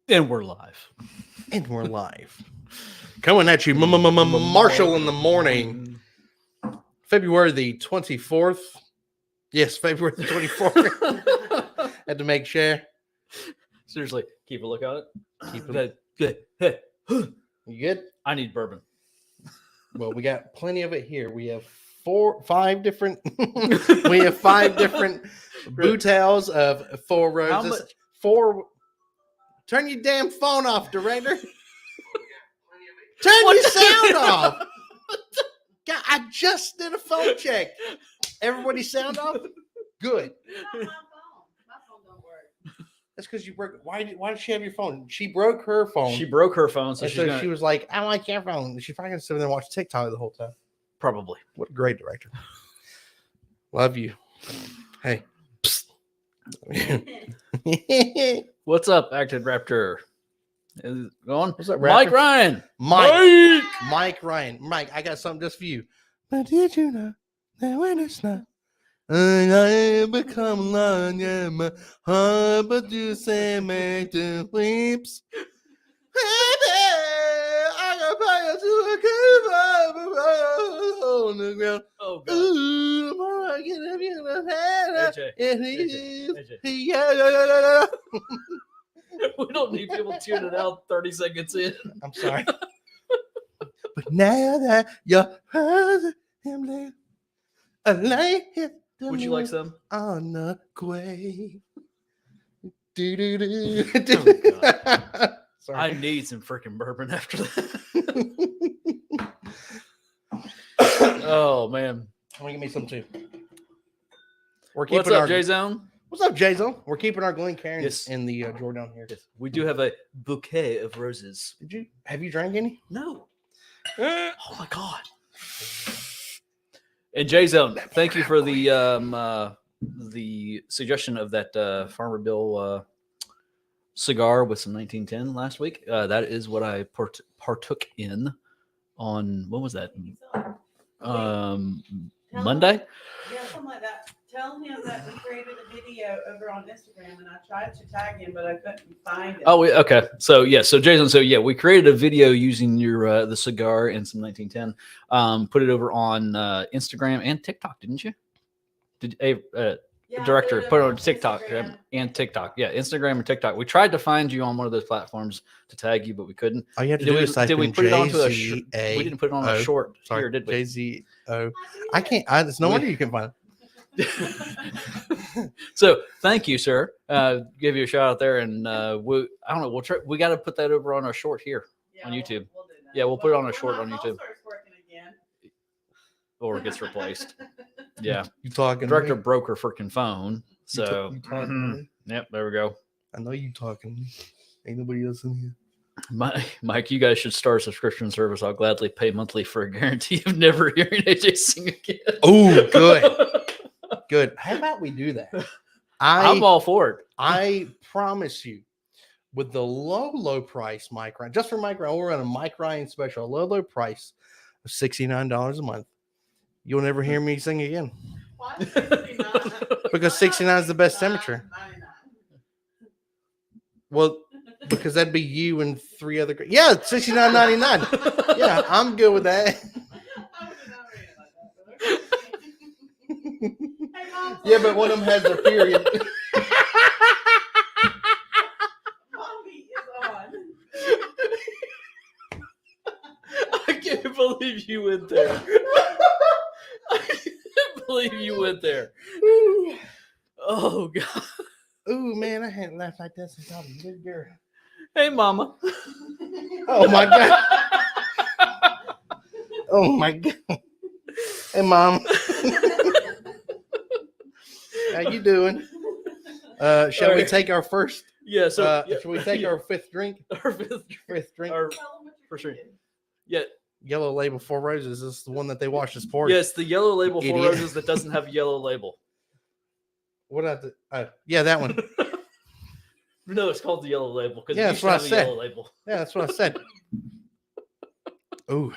And we're live. And we're live. Coming at you, Marshall in the morning. February the 24th. Yes, February the 24th. Had to make sure. Seriously, keep a look at it. Keep it. Good. Hey. You good? I need bourbon. Well, we got plenty of it here. We have five different we have five different bootels of Four Roses. Turn your damn phone off, director. Turn your sound off. God, I just did a phone check. Everybody sound off? Good. Not my phone. My phone don't work. That's because you broke. Why did she have your phone? She broke her phone. She broke her phone, so she was like, I like your phone. She's probably going to sit there and watch TikTok the whole time. Probably. What a great director. Love you. Hey. What's up, Acted Raptor? Is it going? What's up, Raptor? Mike Ryan. Mike Ryan. Mike, I got something just for you. But did you know that when it's not, I become alone, yeah, my heart, but you say make the weeps. I got fire to a on the ground. Oh, God. Ooh, I get up in the head. AJ. Yeah. We don't need people tuning out 30 seconds in. I'm sorry. But now that you're present, I lay here. Would you like some? On the grave. Do. Oh, Sorry. I need some freaking bourbon after that. Oh, man. I'm gonna give me some too. We're What's up, J-Zone? What's up, J-Zone? We're keeping our Glen Cairns Yes. in the drawer down here. Yes. We do have a bouquet of roses. Have you drank any? No. Oh my God. And J-Zone, thank you for the suggestion of that Farmer Bill cigar with some 1910 last week. That is what I partook in on, what was that? Monday? Yeah, something like that. Tell him that we created a video over on Instagram, and I tried to tag him, but I couldn't find it. Oh, okay. So Jason, we created a video using your the cigar and some 1910. Put it over on Instagram and TikTok, didn't you? Yeah, Director, put it on on TikTok Instagram. and TikTok. Yeah, Instagram and TikTok. We tried to find you on one of those platforms to tag you, but we couldn't. All you have to Did do we, is type did we in put it onto a JZA. we didn't put it on a short Sorry, here, did we? JZO. I can't. It's no wonder you can find it. So thank you, sir. Give you a shout out there, and I don't know. We'll try. We got to put that over on our short here on YouTube. We'll do that. Yeah, we'll put it on a When short my on phone YouTube. starts working again. Or it gets replaced. Yeah, You talking? director To me? broke her freaking phone. So You talking to me? yep, there we go. I know you talking. To me. Ain't nobody else in here. Mike, you guys should start a subscription service. I'll gladly pay monthly for a guarantee of never hearing AJ sing again. Oh, good. Good. How about we do that? I'm all for it. I promise you, with the low price, Mike Ryan, just for Mike Ryan, we're on a Mike Ryan special, low price of $69 a month. You'll never hear me sing again. Why 69? Because 69 is the best temperature. 99. Well, because that'd be you and three other. Yeah, $69.99. Yeah, I'm good with that. I was not reading like that, but okay. Hey, Mom, Yeah, but one of them has their period. Mommy is on. I can't believe you went there. I can't believe you went there. Oh, God. Ooh, man, I hadn't laughed like that since I was a little girl. Hey, Mama. Oh, my God. Oh, my God. Hey, Mom. How you doing? Shall we take our first? Yeah, so Shall we take our fifth drink? our fifth Drink. Our, Tell them what you're for sure. drinking. Yeah, Yellow Label Four Roses is the one that they wash as pork. yes, the yellow label Four Idiot. Roses that doesn't have a yellow label. What yeah, that one. No, it's called the yellow label because Yeah, it that's used to what I have a said. yellow label. Yeah, that's what I said. Ooh.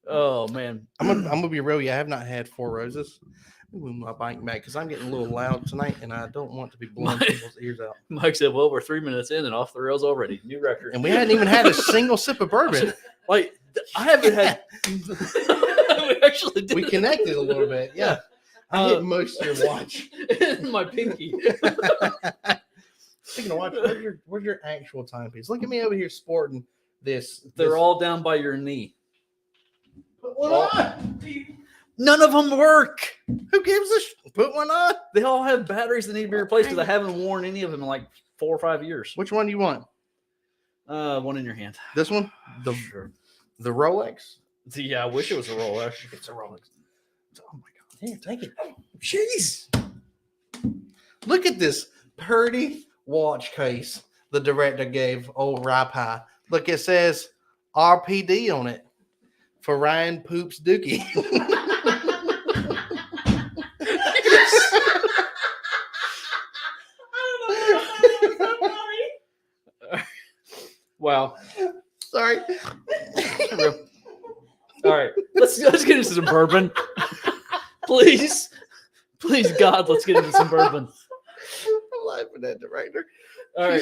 Oh man, I'm gonna be real. Yeah, I have not had Four Roses. move my bike back because I'm getting a little loud tonight, and I don't want to be blowing people's ears out. Mike said, "Well, we're 3 minutes in and off the rails already. New record." And we hadn't even had a single sip of bourbon. Like I haven't had. We actually did. We connected a little bit. Yeah. I hit most of your watch. And my pinky. Speaking of watch, where's your actual timepiece? Look at me over here sporting this. They're all down by your knee. Put one on. None of them work. Who gives a Put one on. They all have batteries that need to be replaced because I haven't worn any of them in like 4 or 5 years. Which one do you want? One in your hand. This one? Sure. The Rolex? Yeah, I wish it was a Rolex. It's a Rolex. Oh my God. Here, take it. Jeez. Look at this pretty watch case the director gave old Rye Pie. Look, it says RPD on it for Ryan Poops Dookie. Wow. Sorry. All right, let's get into some bourbon, please, God, let's get into some bourbon. I'm laughing at director. All right,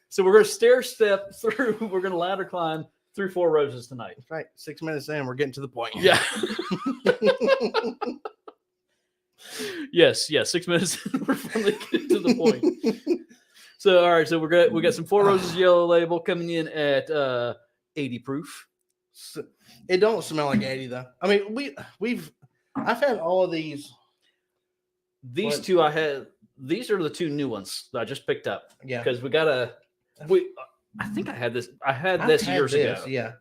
so we're gonna stair step through. We're gonna ladder climb through Four Roses tonight. That's right. 6 minutes in, we're getting to the point. Yeah. Yes. 6 minutes. We're finally getting to the point. So all right, so we got some Four Roses Yellow Label coming in at 80 proof. So, it don't smell like 80 though. I mean, I've had all of these. These two I had. These are the two new ones that I just picked up. Yeah. Because I think I had this. I had this years ago. Yeah.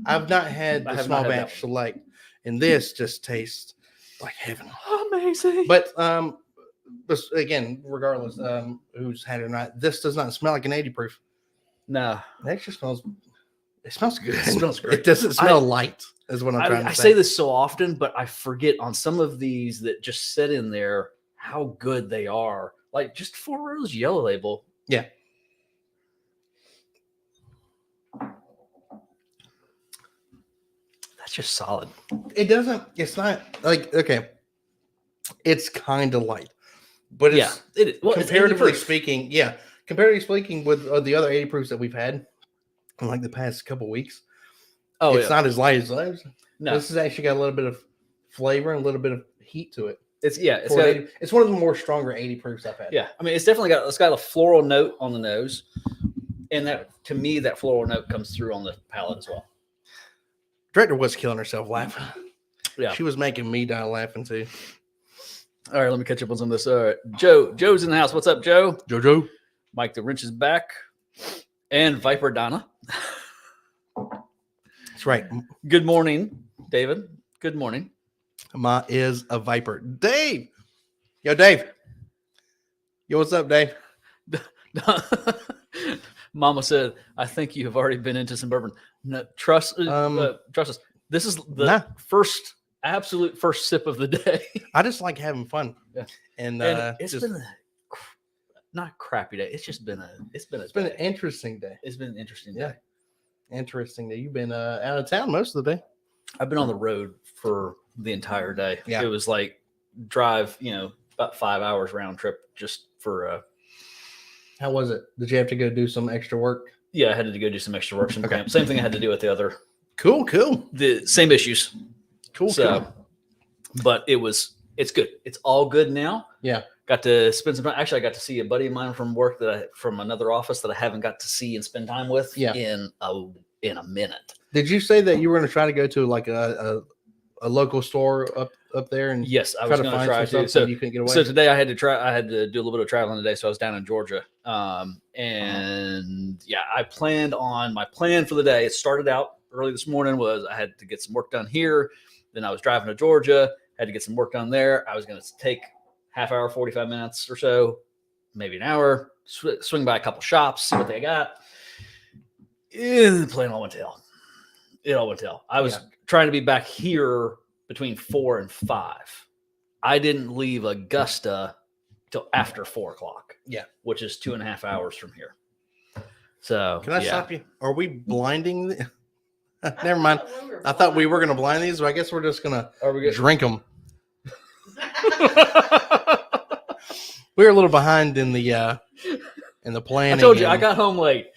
I've not had I the have small not had that batch select, and this just tastes like heaven. Amazing. But again, regardless who's had it or not, this does not smell like an 80 proof. No. It actually smells. It smells good. It smells great. It doesn't smell light, is what I'm trying to I say. say this so often, but I forget on some of these that just sit in there how good they are. Like just Four Roses Yellow Label. Yeah. That's just solid. It's not like, okay, it's kind of light, but it's, it is. Well, comparatively speaking, with the other 80 proofs that we've had in like the past couple weeks, it's not as light as those. No, this has actually got a little bit of flavor and a little bit of heat to it. It's one of the more stronger 80 proofs I've had. Yeah, I mean, it's got a floral note on the nose, and that to me that floral note comes through on the palate as well. Director was killing herself laughing. Yeah, she was making me die laughing too. All right, let me catch up on some of this. All right, Joe's in the house. What's up, Joe? Jojo. Mike the Wrench is back, and Viper Donna. That's right. Good morning, David. Good morning. Ma is a Viper. Dave. Yo, Dave. Yo, what's up, Dave? Mama said, I think you have already been into some bourbon. No, trust us. This is the absolute first sip of the day. I just like having fun. Yeah. And it's been not a crappy day. It's been an interesting day. It's been an interesting day. Yeah. Interesting day. You've been out of town most of the day. I've been on the road for the entire day. Yeah. It was like drive, about 5 hours round trip just for how was it? Did you have to go do some extra work? Yeah, I had to go do some extra work. Same thing I had to do with the other. Cool. The same issues. Cool. But it's good. It's all good now. Yeah. Got to spend some time. Actually, I got to see a buddy of mine from work from another office that I haven't got to see and spend time with in a minute. Did you say that you were going to try to go to like a local store up there? And yes, I was going to try to. So you couldn't get away. So today I had to do a little bit of traveling today. So I was down in Georgia. And I planned on my plan for the day. It started out early this morning was I had to get some work done here. Then I was driving to Georgia, had to get some work done there. I was going to take half hour, 45 minutes or so, maybe an hour, swing by a couple shops, see what they got. The plan all went to hell. It all went to hell. I was trying to be back here between 4 and 5. I didn't leave Augusta till after 4 o'clock. Yeah. Which is 2.5 hours from here. So can I stop you? Are we blinding? Never mind. I thought we were going to blind these, but I guess we're just going to drink them. We were a little behind in the planning. I told you I got home late.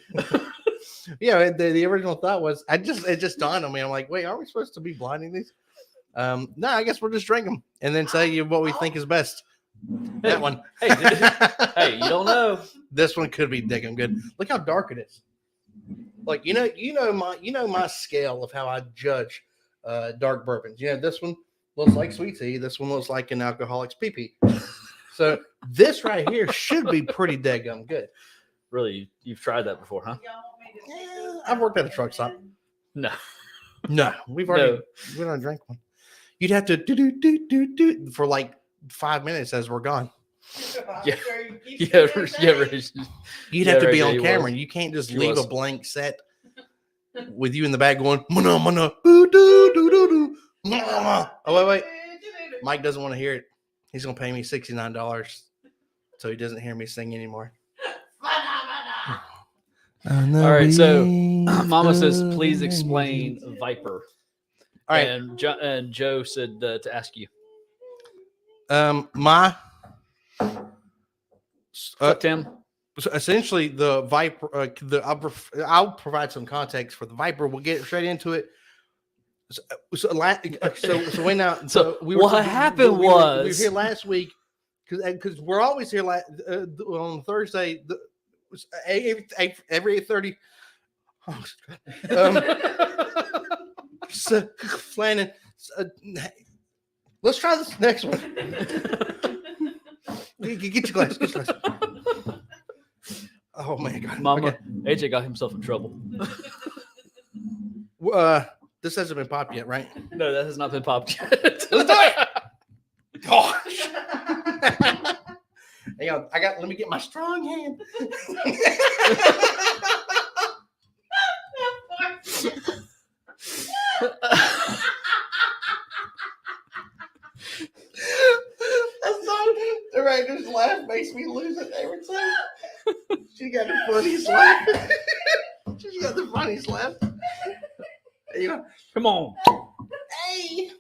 Yeah, the original thought was it just dawned on me. I'm like, wait, aren't we supposed to be blinding these? No, I guess we'll just drink them and then tell you what we think is best. Hey, That one. Hey, hey, you don't know. This one could be digging good. Look how dark it is. Like you know my scale of how I judge dark bourbons. You know, this one looks like sweet tea. This one looks like an alcoholic's pee-pee. So this right here should be pretty daggum good. Really, you've tried that before, huh? Y'all want me to take Yeah, this I've worked at a out truck stop. and No. No, we already drank one. You'd have to do for like 5 minutes as we're gone. then- Yeah. Sure you keep Yeah, doing yeah, that? right. You'd Yeah, have to right, be yeah, on he camera. was. You can't just He leave was. a blank set with you in the back going, mana, mana, boo, doo, doo, doo, doo, nah. Oh, wait. Mike doesn't want to hear it. He's going to pay me $69 so he doesn't hear me sing anymore. All right, so Mama says, please explain Viper. All right. And Joe said to ask you. My Tim? so essentially the Viper, I'll provide some context for the Viper. We'll get straight into it. So we now. So we what happened we were was here last week because we're always here on Thursday. Every 8:30. So Flannan, let's try this next one. Get your glass. Get your glass. Oh man, God. Mama, Okay. AJ got himself in trouble. This hasn't been popped yet, right? No, that has not been popped yet. Let's do it. Gosh. Hang on, let me get my strong hand. That's not the Raiders laugh makes me lose it every time. She got the funniest laugh. She's got the funniest laugh. You know, Come on. hey.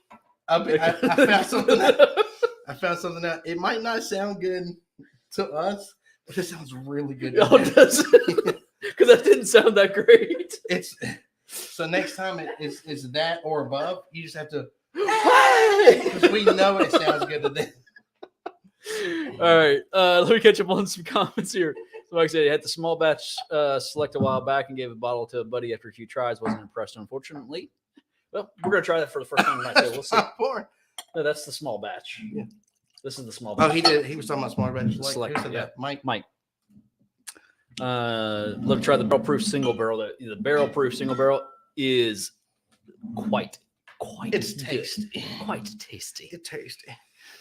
I found something out. I found something out. It might not sound good to us, but it sounds really good. Oh, does it? Because that didn't sound that great. It's so next time it's that or above. You just have to because we know it sounds good to them. All right. Let me catch up on some comments here. So like I said, he had the small batch select a while back and gave a bottle to a buddy after a few tries. Wasn't impressed, unfortunately. Well, we're going to try that for the first time tonight. So we'll see. No, that's the small batch. Yeah. This is the small batch. Oh, he did. He was talking about small batch. Select, Who said yeah. that? Mike. Let me try the barrel proof single barrel. The barrel proof single barrel is quite It's good. tasty. Quite tasty. It's tasty.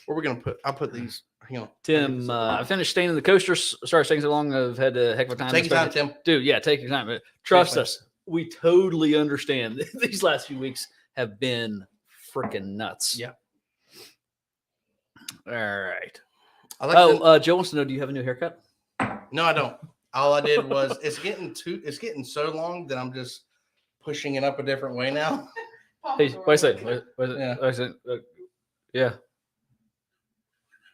Where we're gonna put? I'll put these. Hang on, Tim, I finished staining the coaster. Sorry, it's taking so long. I've had a heck of a time. Take your time, Tim. Dude, yeah, take your time. But trust Seriously. us, we totally understand. These last few weeks have been freaking nuts. Yeah. All right. I like Joe wants to know, do you have a new haircut? No, I don't. All I did was it's getting so long that I'm just pushing it up a different way now. Hey, wait a second. Wait a Yeah. second. Yeah.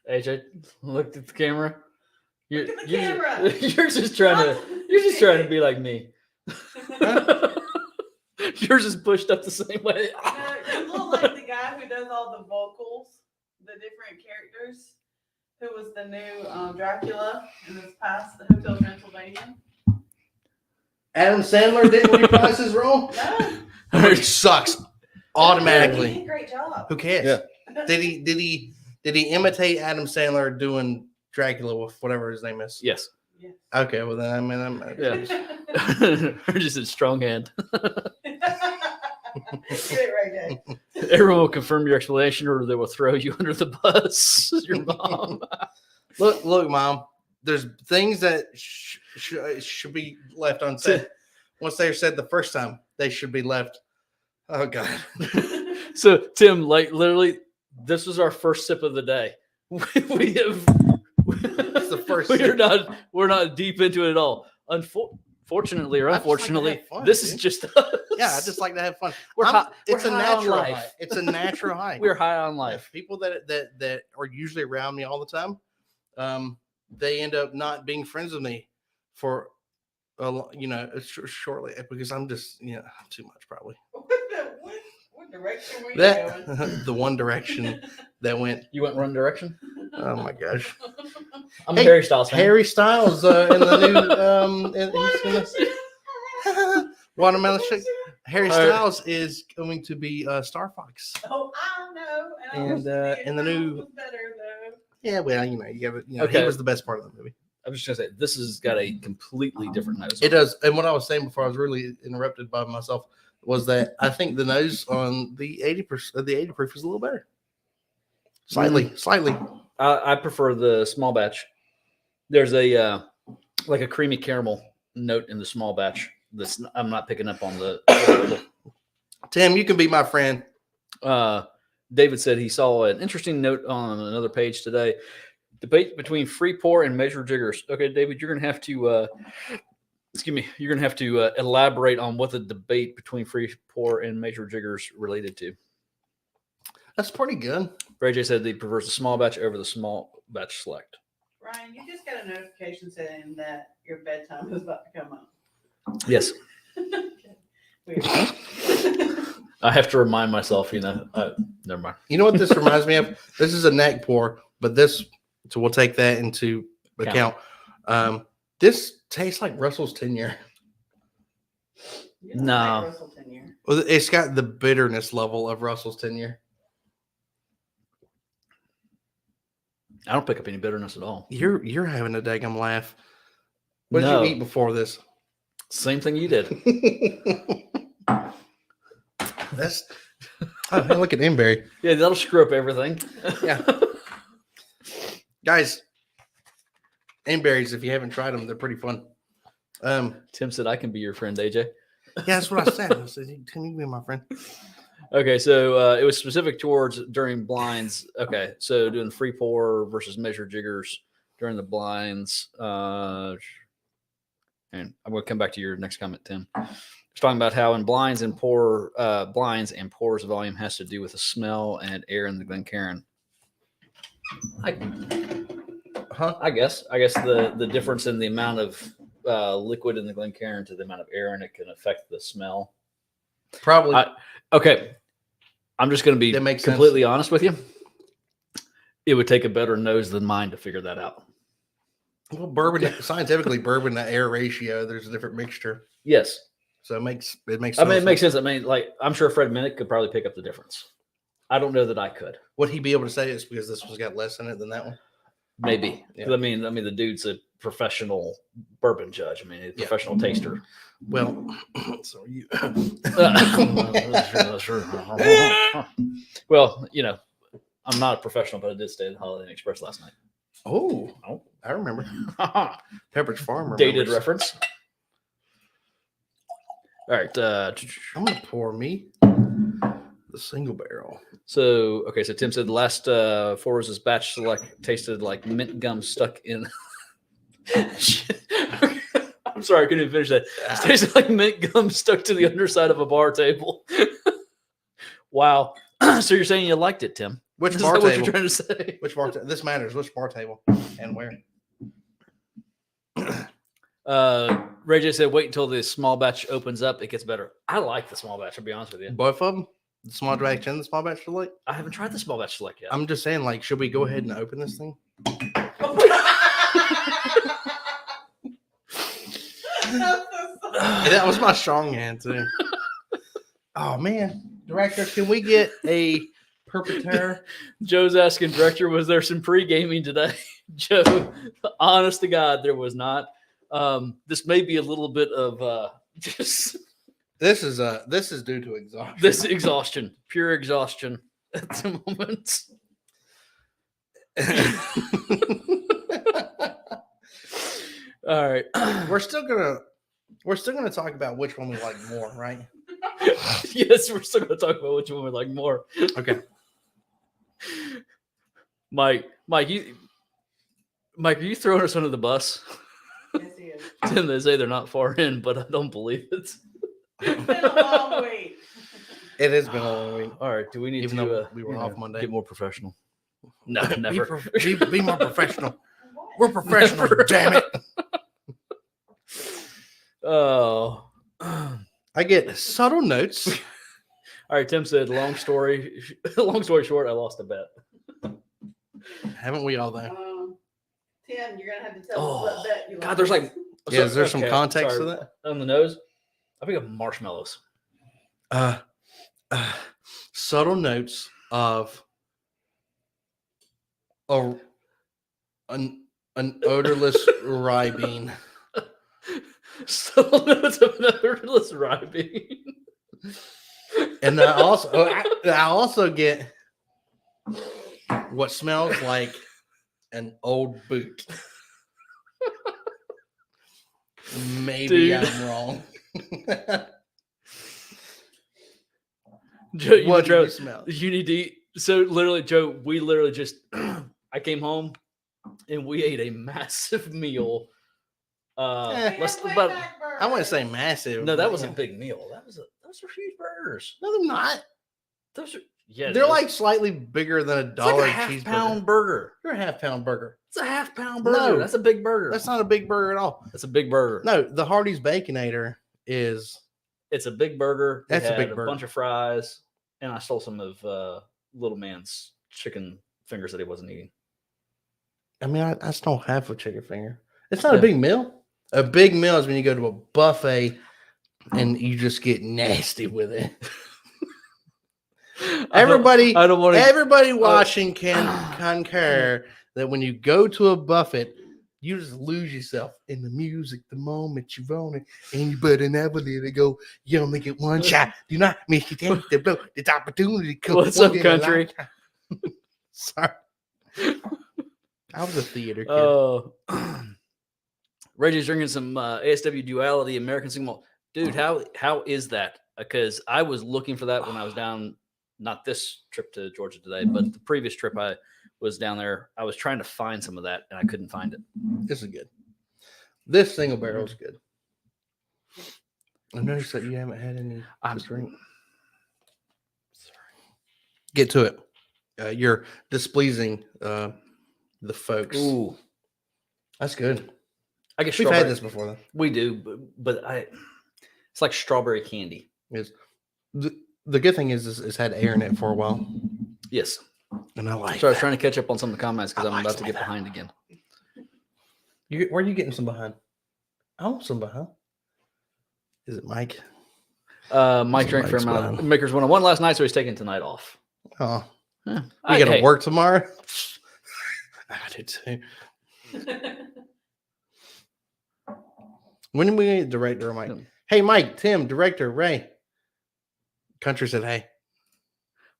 AJ, look at the camera. Look at the camera. You're just trying to be like me. Yours is pushed up the same way. You look like the guy who does all the vocals, the different characters, who was the new Dracula in this past the Hotel Transylvania. Adam Sandler didn't reprise his role. No, Which sucks he automatically. did a great job. Who cares? Yeah. Did he imitate Adam Sandler doing Dracula with whatever his name is? Yes. Yes. Okay, well then I'm Yeah. Or just a strong hand. Get it right, Dave. Everyone will confirm your explanation, or they will throw you under the bus. Your mom. Look, Mom. There's things that should be left unsaid. Once they're said the first time, they should be left. Oh God. So Tim, like literally, this was our first sip of the day. We have. It's the first. We're not deep into it at all. Fortunately or I just like to unfortunately, have fun, this is dude. just us. Yeah, I just like to have fun. We're high, It's we're a high on natural life. high. It's a natural high. We're high on Yeah, life. people that are usually around me all the time, they end up not being friends with me for shortly because I'm just too much probably. What direction were you going? That the one direction that went. You went One Direction? Oh my gosh. I'm a Harry Styles fan. Harry Styles in the new he's gonna Watermelon Sugar. Harry Styles is going to be Star Fox. Oh, I know. And in the new was better though. Yeah, well, you have it. Okay. He was the best part of the movie. I was just gonna say this has got a completely different nose. It does. And what I was saying before I was really interrupted by myself was that I think the nose on the 80% the 80 proof is a little better. Slightly. I prefer the small batch. There's a like a creamy caramel note in the small batch. I'm not picking up on the. Tim, you can be my friend. David said he saw an interesting note on another page today. Debate between free pour and measured jiggers. Okay, David, you're gonna have to you're gonna have to elaborate on what the debate between free pour and measured jiggers related to. That's pretty good. Ray J said he prefers the small batch over the small batch select. Ryan, you just got a notification saying that your bedtime is about to come up. Yes. Weird. I have to remind myself, never mind. You know what this reminds me of? This is a neck pour, but so we'll take that into account. This tastes like Russell's 10-year. You don't No. like Russell tenure. Well, it's got the bitterness level of Russell's 10-year. I don't pick up any bitterness at all. You're having a daggum laugh. What did No. you eat before this? Same thing you did. That's hey, look at Imberry. Yeah, that'll screw up everything. Yeah. Guys, Imberries, if you haven't tried them, they're pretty fun. Tim said I can be your friend, AJ. Yeah, that's what I said. I said, Tim, you can be my friend. Okay, so it was specific towards during blinds. Okay, so doing free pour versus measured jiggers during the blinds. And I'm going to come back to your next comment, Tim. It's talking about how in blinds and pours volume has to do with the smell and air in the Glencairn. I guess the difference in the amount of liquid in the Glencairn to the amount of air in it can affect the smell. Probably. Okay, I'm just going to be That makes completely honest with you. It would take a better nose than mine to figure that out. Well, bourbon, scientifically, bourbon to air ratio, there's a different mixture. Yes. So it makes I mean, it makes sense. I mean, like, I'm sure Fred Minnick could probably pick up the difference. I don't know that I could. Would he be able to say it's because this one's got less in it than that one? Maybe. Yeah. 'Cause I mean, the dude's a professional bourbon judge. I mean, a professional taster. Well, so you. Well, I'm not a professional, but I did stay at the Holiday Inn Express last night. Oh, I remember. Pepperidge Farm. Dated remembers. reference. All right. I'm gonna pour me the single barrel. So Tim said the last four was his batch select tasted like mint gum stuck in. I'm sorry, I couldn't even finish that. It tasted like mint gum stuck to the underside of a bar table. Wow. So you're saying you liked it, Tim? Which Is bar that what table? you're trying to say? Which bar? This matters. Which bar table and where? Ray J said, "Wait until the small batch opens up; it gets better." I like the small batch. I'll be honest with you. Both of them, the small batch and the small batch select. I haven't tried the small batch select yet. I'm just saying, like, should we go ahead and open this thing? That was my strong hand too. Oh man, director, can we get a perpetrator? Joe's asking, director, was there some pre-gaming today? Joe, honest to God, there was not. This may be a little bit of just This is due to exhaustion. this exhaustion, pure exhaustion at the moment. All right. We're still gonna talk about which one we like more, right? Yes, we're still going to talk about which one we like more. Okay. Mike, are you throwing us under the bus? Yes, he is. Tim, they say they're not far in, but I don't believe it. It's been a long week. It has been a long week. All right, do we need Even to though we were off Monday. get more professional? No, Be never. be more professional. What? We're professionals, damn it. Oh. I get subtle notes. All right, Tim said, long story short, I lost a bet. Haven't we all though? Tim, you're gonna have to tell us what bet you God, lost. there's like Yeah, is there some okay, context sorry. to that? On the nose? I think of marshmallows. Subtle notes of an odorless rye bean. So notes of an odorless rye bean. And I also get what smells like an old boot. Maybe Dude. I'm wrong. Joe, What do Joe, you smell? you need to eat. So literally, Joe, we literally just I came home and we ate a massive meal. Let's but I wouldn't say massive. no, that but was a yeah. big meal. Those are huge burgers. No, they're not. Those are yeah. They're like slightly bigger than a it's like dollar a half cheeseburger. pound burger. You're a half-pound burger. It's a half pound burger. No. That's a big burger. That's not a big burger at all. That's a big burger. No, the Hardee's Baconator is. It's a big burger. It That's a had big burger. bunch of fries, and I stole some of little man's chicken fingers that he wasn't eating. I mean, I stole half a chicken finger. It's not Yeah. a big meal. A big meal is when you go to a buffet and you just get nasty with it. Everybody, I don't want to. everybody watching can concur that when you go to a buffet, you just lose yourself in the music the moment you own it, and you better never let it go. You only get one shot. Do not miss your chance to blow. This opportunity comes. What's up, once in a country? lifetime. Sorry, I was a theater kid. Oh, Reggie's drinking some ASW Duality American Single Malt. Dude, how is that? Because I was looking for that when I was down. Not this trip to Georgia today, but the previous trip I was down there. I was trying to find some of that and I couldn't find it. This is good. This single barrel is good. I noticed that you haven't had any I'm to drink. Get to it. You're displeasing the folks. Ooh, That's good. I guess We've had this before, though. We do, but it's like strawberry candy. It's, the good thing is it's had air in it for a while, Yes. and I like. So I was trying to catch up on some of the comments because I I'm like about to some get of that. behind again. Where are you getting some behind? I want some behind. Is it Mike? Mike drank fair Mike's amount. fine. Makers won last night, so he's taking tonight off. Oh, Yeah. you got to Hey, work tomorrow. I do too. When did we get director, Mike? Hmm. Hey, Mike, Tim, director, Ray. Country said, hey.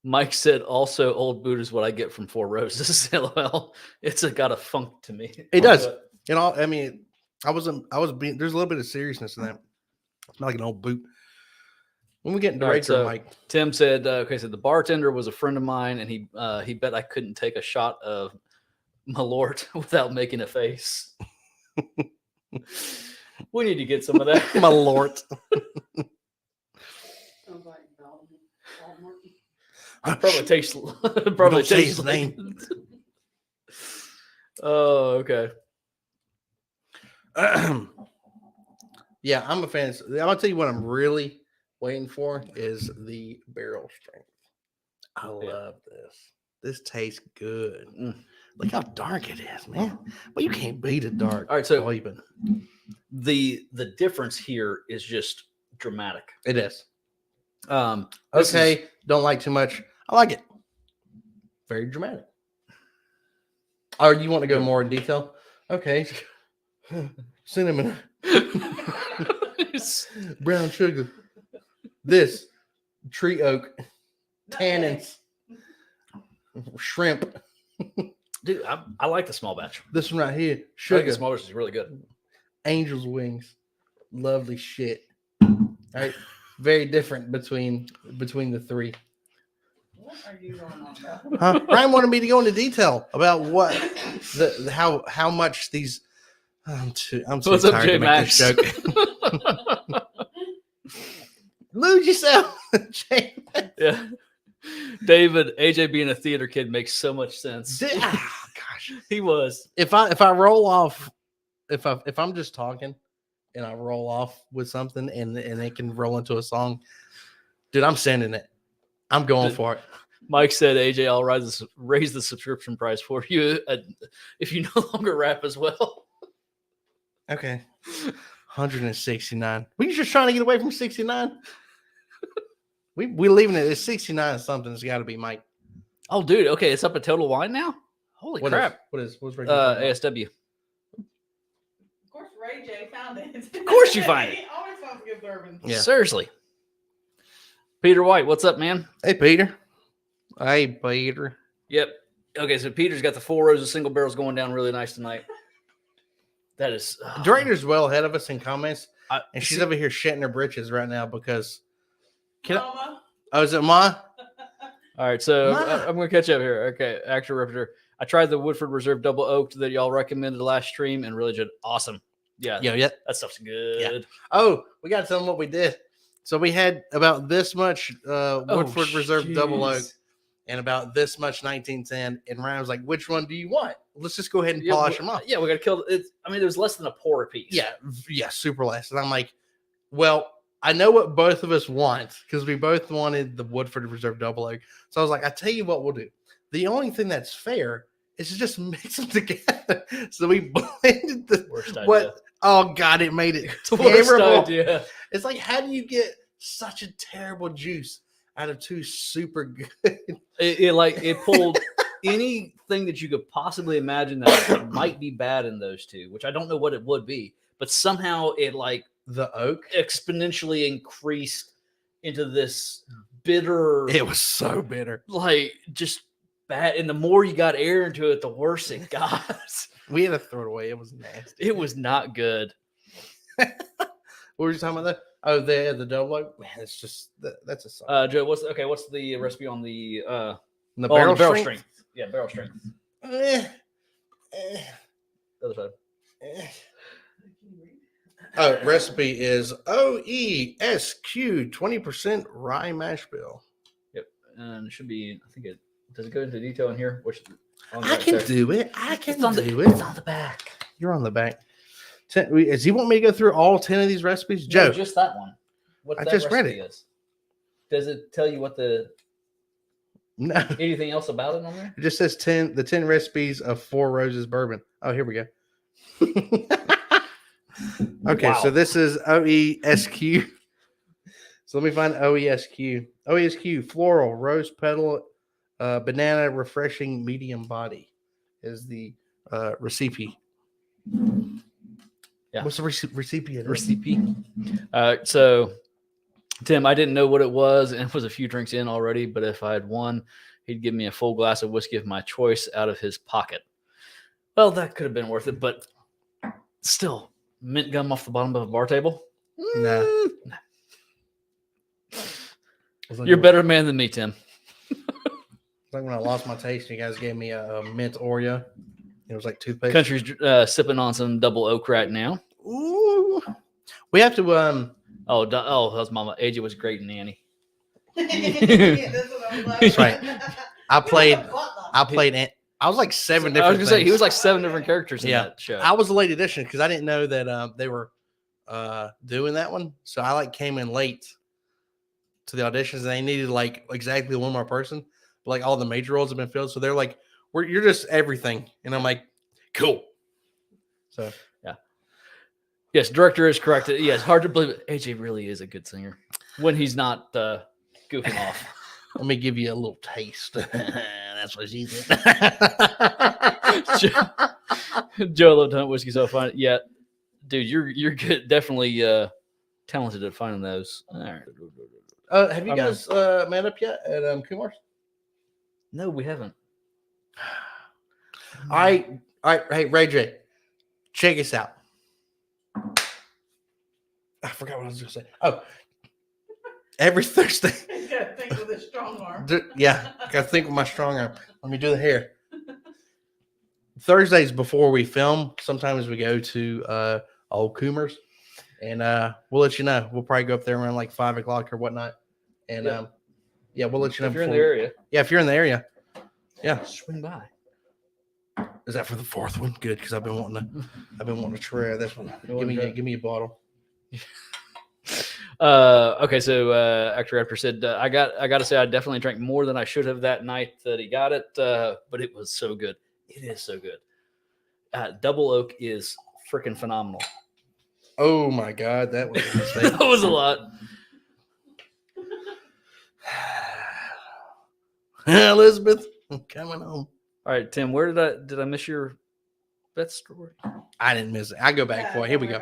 Mike said also old boot is what I get from Four Roses. LOL. It's got a funk to me. It does. You know, I mean, I was being, there's a little bit of seriousness in that. It's not like an old boot. When we get All right, director, so Mike, Tim said, okay, so the bartender was a friend of mine and he bet I couldn't take a shot of Malort without making a face. We need to get some of that. my lord. Sounds like Walmart. Probably tastes. Probably Probably say tastes his like- name. Oh, okay. Yeah, I'm a fan. I'll tell you what I'm really waiting for is the barrel strength. I love this. This tastes good. Mm. Look how dark it is, man. Well, you can't beat a dark. All right, so Sleeping. the difference here is just dramatic. It is. This is- Okay, don't like too much. I like it. Very dramatic. Or you want to go more in detail? Okay. Cinnamon, brown sugar, this tree oak, tannins, shrimp. Dude, I like the small batch. This one right here, I think sugar, the small batch is really good. angel's wings, lovely shit. All right, very different between the three. What are you going on Huh? about? Ryan wanted me to go into detail about what how much these I'm too What's up, tired J to make this Max? joke. Lose yourself, J. Yeah. David, AJ being a theater kid makes so much sense. Gosh, He was. if I roll off, if I'm just talking, and I roll off with something, and it can roll into a song, dude, I'm sending it. I'm going for it. Mike said, AJ, I'll raise the subscription price for you if you no longer rap as well. Okay. 169. Were you just trying to get away from 69? We leaving it at 69 something. It's got to be Mike. Oh, dude. Okay, it's up at Total Wine now? Holy crap. What's Ray J talking about? ASW. Of course, Ray J found it. Of course you find it. He always finds good bourbon. Yeah. Seriously. Peter White, what's up, man? Hey, Peter. Hey, Peter. Yep. Okay, so Peter's got the 4 rows of single barrels going down really nice tonight. That is... Director's well ahead of us in comments, and she's see- over here shitting her britches right now because... Mama. Oh, is it Ma? All right, so Ma. I'm going to catch up here. Okay, Actor Ripper. I tried the Woodford Reserve Double Oaked that y'all recommended last stream and really did awesome. Yeah, Yeah. that stuff's good. Oh, we got to tell them what we did. So we had about this much Woodford Reserve Double Oak and about this much 1910. And Ryan was like, which one do you want? Let's just go ahead and polish them off. Yeah, we got to kill it. I mean, there was less than a pour a piece. Yeah, super less. And I'm like, well, I know what both of us want because we both wanted the Woodford Reserve Double Oak. So I was like, I tell you what we'll do. The only thing that's fair is to just mix them together. So we blended the Worst idea. what? Oh God, it made it It's the worst terrible. idea. It's like, how do you get such a terrible juice out of two super good? It pulled anything that you could possibly imagine that might be bad in those two, which I don't know what it would be, but somehow it The oak. exponentially increased into this bitter, It was so bitter. just bad. And the more you got air into it, the worse it got. We had to throw it away. It was nasty. It was not good. What were you talking about there? Oh, the double oak. Man, it's just that's a song. Joe, what's the recipe on the The on the barrel strength? strength? Yeah, barrel strength. Eh, The other side. eh. Oh, recipe is OESQ 20% rye mash bill. Yep, and it should be. I think it does it go into detail in here. Which on the I back can there? do it. I can It's on do the, it. It's on the back. You're on the back. Does he want me to go through all 10 of these recipes? Joe, No, just that one. What I that just read recipe it. is. Does it tell you what no. anything else about it on there? It just says 10 recipes of Four Roses bourbon. Oh, here we go. Okay, Wow. so this is OESQ. So let me find OESQ. OESQ floral, rose petal, banana, refreshing, medium body is the recipe. Yeah. What's the recipe? Recipe. So, Tim, I didn't know what it was, and it was a few drinks in already. But if I had one, he'd give me a full glass of whiskey of my choice out of his pocket. Well, that could have been worth it, but still, mint gum off the bottom of a bar table. Nah. You're a better man than me, Tim. It's like when I lost my taste, you guys gave me a mint Oreo. It was like toothpaste. Country's sipping on some double oak right now. Ooh. We have to How's Mama? AJ was great and Nanny. That's right. I was like seven different I was gonna say he things. was like 7 different characters in Yeah. that show. I was a late edition because I didn't know that they were doing that one. So I came in late to the auditions and they needed exactly one more person. But all the major roles have been filled. So they're like, you're just everything. And I'm like, cool. So Yes, director is correct. Yeah, it's hard to believe AJ really is a good singer when he's not goofing off. let me give you a little taste. That's what she said. Joe loved hunt whiskey so fine. Yeah, dude, you're good. Definitely talented at finding those. All right. Have you guys met up yet at Kumar's? No, we haven't. All right. Hey, Ray J, check us out. I forgot what I was going to say. Oh, every Thursday. He's got to think with his strong arm. Yeah, got to think with my strong arm. Let me do the hair. Thursdays before we film, sometimes we go to Old Coomers, and we'll let you know. We'll probably go up there around like 5 o'clock or whatnot, and Yep. yeah, we'll let you know If you're in the before- area, Yeah, if you're in the area, yeah. swing by. Is that for the fourth one? Good, because I've been wanting to try this one. Give me a bottle. Okay, so Actor Raptor said, I got to say, I definitely drank more than I should have that night that he got it, but it was so good. It is so good. Double Oak is freaking phenomenal. Oh my God, that was a mistake. That was a lot. Elizabeth, I'm coming home. All right, Tim, where did I miss your bet story? I didn't miss it. I go back for it. Here we go.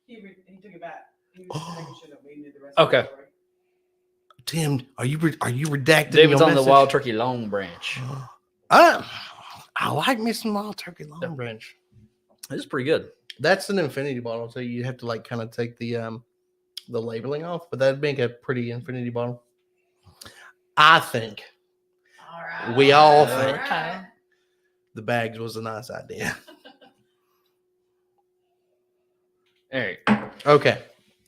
He took it back. He was making sure that we knew the rest Okay. of the story. Tim, are you redacting? David's your on the message? Wild Turkey Long Branch. I like me some Wild Turkey Long Branch. It's pretty good. That's an infinity bottle, so you have to like kind of take the labeling off, but that'd make a pretty infinity bottle. I think All right. We all All think. right. the bags was a nice idea. All right. Okay,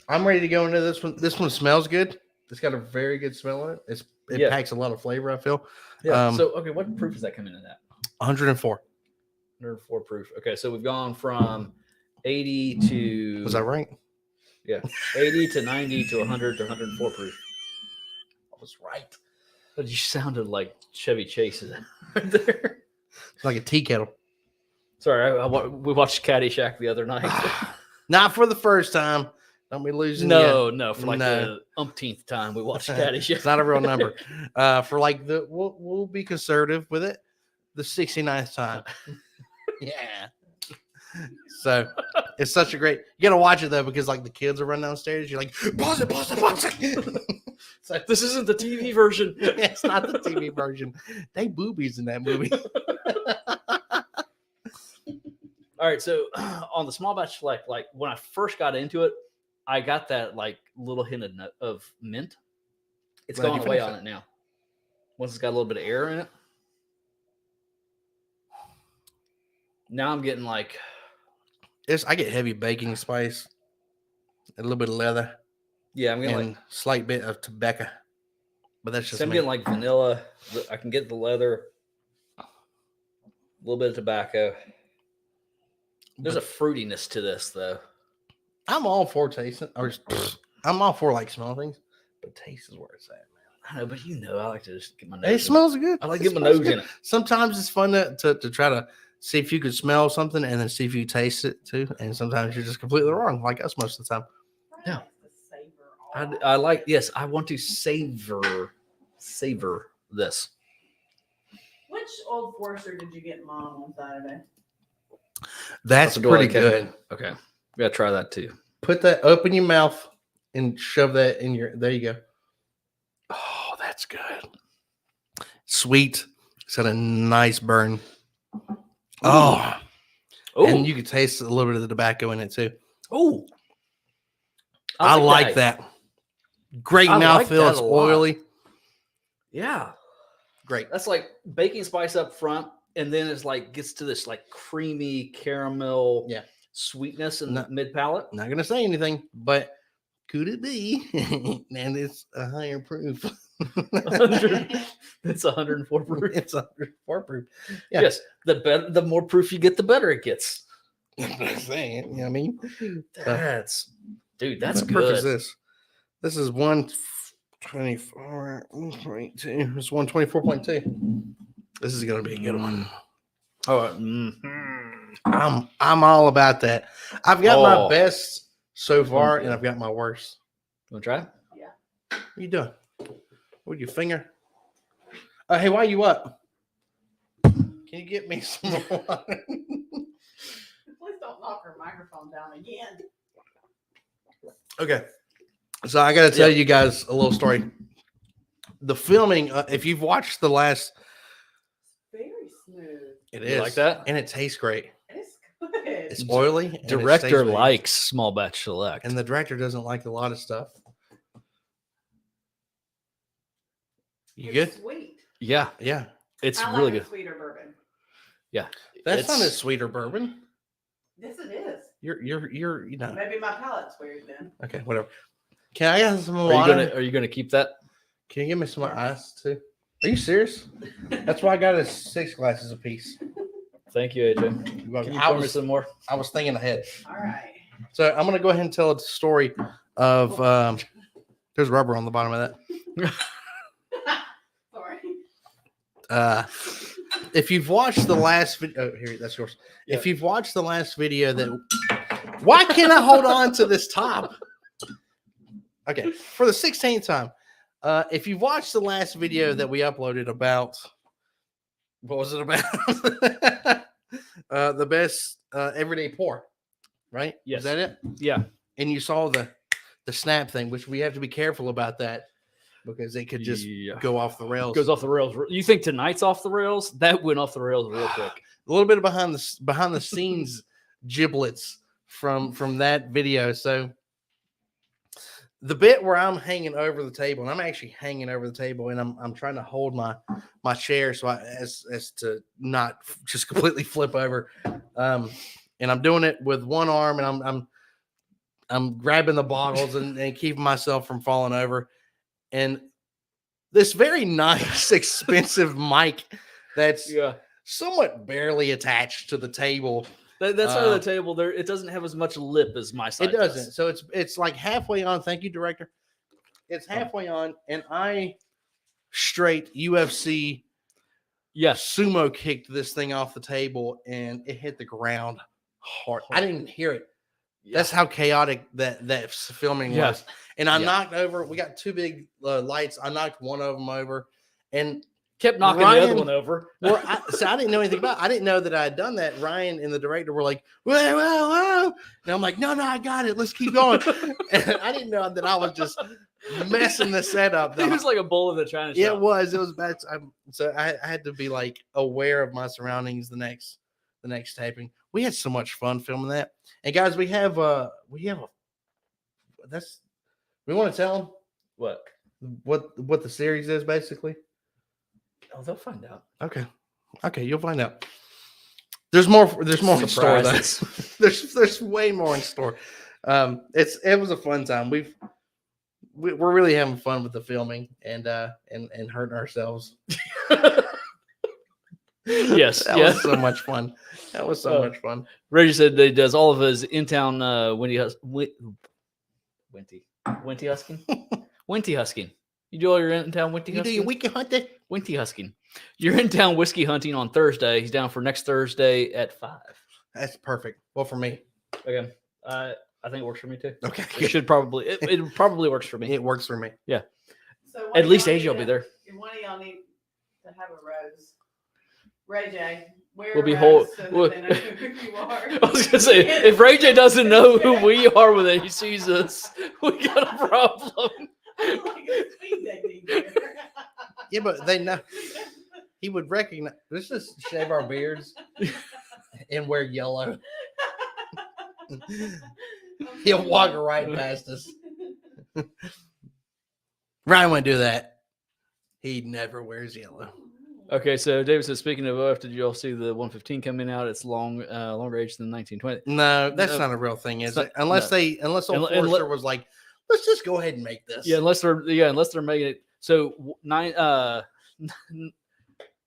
I'm ready to go into this one. This one smells good. It's got a very good smell in it. It Yeah. packs a lot of flavor, I feel. Yeah. So, okay, what proof is that coming in at? 104. 104 proof. Okay, so we've gone from 80 to Was that right? Yeah, 80 to 90 to 100 to 104 proof. I was right. But you sounded like Chevy Chase right there. It's like a tea kettle. Sorry, we watched Caddyshack the other night. Not for the first time. Don't be losing. No, for like No. the umpteenth time we watched It's Caddyshack. not a real number. For like we'll be conservative with it. The 69th time. Yeah. So it's such a great. You gotta watch it though because like the kids are running downstairs. You're like pause it. So This isn't the TV version. it's not the TV version. They boobies in that movie. All right, so on the small batch select, like when I first got into it, I got that like little hint of mint. It's Glad gone you away finished on it now. Once it's got a little bit of air in it. Now I'm getting like I get heavy baking spice, a little bit of leather, yeah, I'm getting and like slight bit of tobacco. But that's just so I'm me. getting like vanilla. I can get the leather, a little bit of tobacco. There's a fruitiness to this though. I'm all for tasting, or I'm all for like smelling things, but taste is where it's at, man. I know, but I like to just get my nose. It in smells good. I like It to get my smells nose good. in it. Sometimes it's fun to try to see if you could smell something and then see if you taste it too. And sometimes you're just completely wrong, like us most of the time. Yeah. Likes to savor all I like yes. I want to savor this. Which Old Forester did you get, Mom, on Saturday? That's So do I pretty like it? good. Okay, we gotta try that too. Put that open your mouth and shove that in your. There you go. Oh, that's good. Sweet. It's got a nice burn. Oh, Oh, and you can taste a little bit of the tobacco in it too. oh, I like that. Great I like mouthfeel. that It's a lot. oily. Yeah, Great. that's like baking spice up front, and then it's like gets to this like creamy caramel Yeah. sweetness in No. the mid palate. Not gonna say anything, but could it be? And it's a higher proof. 100 It's 104 proof. It's 104 proof. Yeah. Yes, the more proof you get, the better it gets. I'm saying, you know what I mean? That's What proof is good. this? This is 124.2. It's 124.2. This is gonna be a good one. Oh, I'm all about that. I've got my Oh. best so far, Mhm. and I've got my worst. Want to try? What are you doing? With your finger? Hey, why you up? Can you get me some more water? Please don't knock her microphone down again. Okay. So I got to tell you guys a little story. The filming, if you've watched the last, Very smooth. it You is like that? and it tastes great. It's good. It's oily. and it stays Director with you. likes small batch select. and the director doesn't like a lot of stuff. You It's good? Sweet. Yeah, I it's like really the good. sweeter bourbon. Yeah, That's not a it's- sweeter bourbon. Yes, it is. You're Maybe my palate's weird then. okay, whatever. Can I get some Are water? you gonna keep that? Can you give me some ice too? Are you serious? That's why I got us 6 glasses apiece. Thank you, AJ. Can you pour me some more? I was thinking ahead. All right. So I'm gonna go ahead and tell a story of there's rubber on the bottom of that. Sorry. If you've watched the last video, here, that's yours. Yeah. If you've watched the last video why can't I hold on to this top? Okay, for the 16th time. If you've watched the last video that we uploaded about, what was it about? The best everyday pour, right? Yes. Is that it? Yeah. And you saw the snap thing, which we have to be careful about that because it could just go off the rails. Goes off the rails. You think tonight's off the rails? That went off the rails real quick. A little bit of behind the scenes giblets from that video. So the bit where I'm hanging over the table, and I'm actually hanging over the table, and I'm trying to hold my chair so as to not just completely flip over. And I'm doing it with one arm, and I'm grabbing the bottles and keeping myself from falling over. And this very nice, expensive mic that's somewhat barely attached to the table. That side of the table there, it doesn't have as much lip as my side. It doesn't. So it's like halfway on. Thank you, director. It's halfway on, and I straight UFC sumo kicked this thing off the table, and it hit the ground hard. I didn't even hear it. That's how chaotic that filming was. And I knocked over. We got 2 big lights. I knocked one of them over, and kept knocking the other one over. Well, I didn't know anything about it. I didn't know that I had done that. Ryan and the director were like, whoa, whoa, whoa. And I'm like, no, I got it. Let's keep going. And I didn't know that I was just messing the setup. It was like a bull in the china shop. Yeah, it was. It was bad. So I had to be like aware of my surroundings the next taping. We had so much fun filming that. And guys, we want to tell them what the series is basically. Oh, they'll find out. Okay, you'll find out. There's more in store. There's way more in store. It was a fun time. We're really having fun with the filming and hurting ourselves. Yes, that was so much fun. That was so much fun. Reggie said that he does all of his in-town Winty husking. You do all your in-town Winty husking? You do your wiki hunting? Winty husking. You're in-town whiskey hunting on Thursday. He's down for next Thursday at 5. That's perfect. Well, for me. Okay. I think it works for me too. Okay. It probably works for me. It works for me. Yeah. So at least AJ will be there. One of y'all need to have a rose. Ray J, we'll be whole. So that they know who you are. I was gonna say, if Ray J doesn't know who we are when he sees us, we got a problem. Yeah, but they know. He would recognize. Let's just shave our beards and wear yellow. He'll walk right past us. Ryan wouldn't do that. He never wears yellow. Okay, so David says, speaking of OF, did you all see the 115 coming out? It's longer age than 1920. No, that's not a real thing, is it? Unless Old Forester was like, let's just go ahead and make this. Yeah, unless they're making it. So what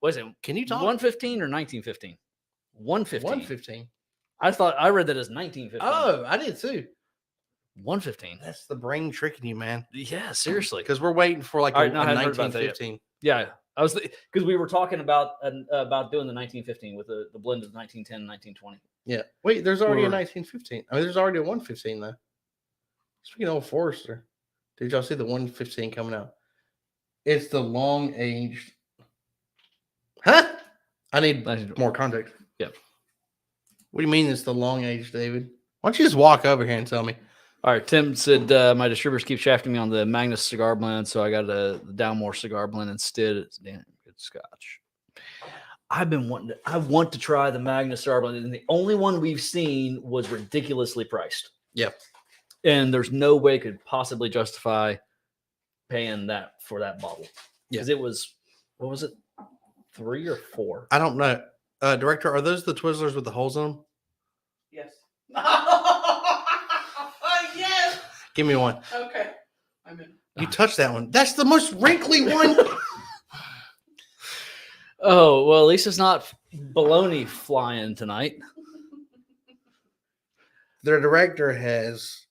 is it? Can you talk? 115 or 1915? 115. 115. I read that as 1915. Oh, I did too. 115. That's the brain tricking you, man. Yeah, seriously. Because we're waiting for like a 1915. Yeah, I was because we were talking about doing the 1915 with the blend of 1910 and 1920. Yeah. Wait, there's already a 1915. I mean, there's already a 115 though. Speaking of Old Forester, did y'all see the 115 coming out? It's the long aged. Huh? I need more context. Yeah. What do you mean it's the long aged, David? Why don't you just walk over here and tell me? All right, Tim said my distributors keep shafting me on the Magnus cigar blend, so I got the Dalmore cigar blend instead. It's damn good Scotch. I want to try the Magnus cigar blend, and the only one we've seen was ridiculously priced. Yep. And there's no way it could possibly justify paying that for that bottle. Because it was, what was it, 3 or 4? I don't know. Director, are those the Twizzlers with the holes in them? Yes. Yes. Give me one. Okay. I'm in. You touched that one. That's the most wrinkly one. Oh, well, at least it's not baloney flying tonight. Their director has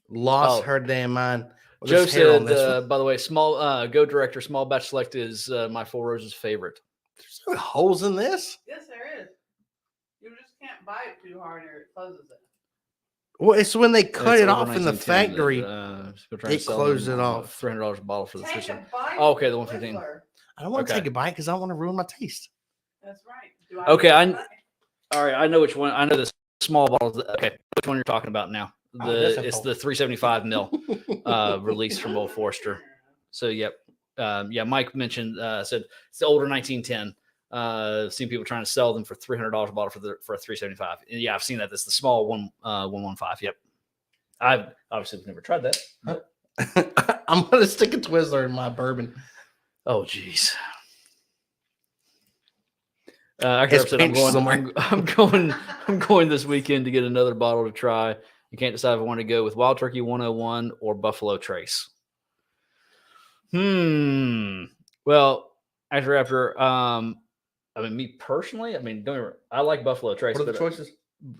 lost Oh. her damn mind. Well, Joe there's hair on said, this one. by the way, small Go Director, Small Batch Select is my Four Roses favorite. There's no holes in this. Yes, there is. You just can't bite it too hard or it closes it. Well, it's when they cut It's it over off in the 1910, factory. still trying to It sell closed them, it off. $300 a bottle for the Take system. a bite. Oh, okay, of the 115. Twizzler. I don't want to Okay. take a bite because I don't want to ruin my taste. That's right. Do I Okay, get a I- bite? All right, I know which one. I know the small bottles. Okay, which one you're talking about now? that's It's simple. the 375 mil release from Old Forester. So, yep. Yeah, Mike mentioned, said it's the older 1910. Seen people trying to sell them for $300 a bottle for a 375. And yeah, I've seen that. That's the small 115. Yep. I've obviously never tried that. I'm gonna stick a Twizzler in my bourbon. Oh, geez. Actually, It's I said I'm pinched going. I'm going this weekend to get another bottle to try. I can't decide if I want to go with Wild Turkey 101 or Buffalo Trace. Well, after I mean, me personally, I mean, I like Buffalo Trace. What are the but, choices?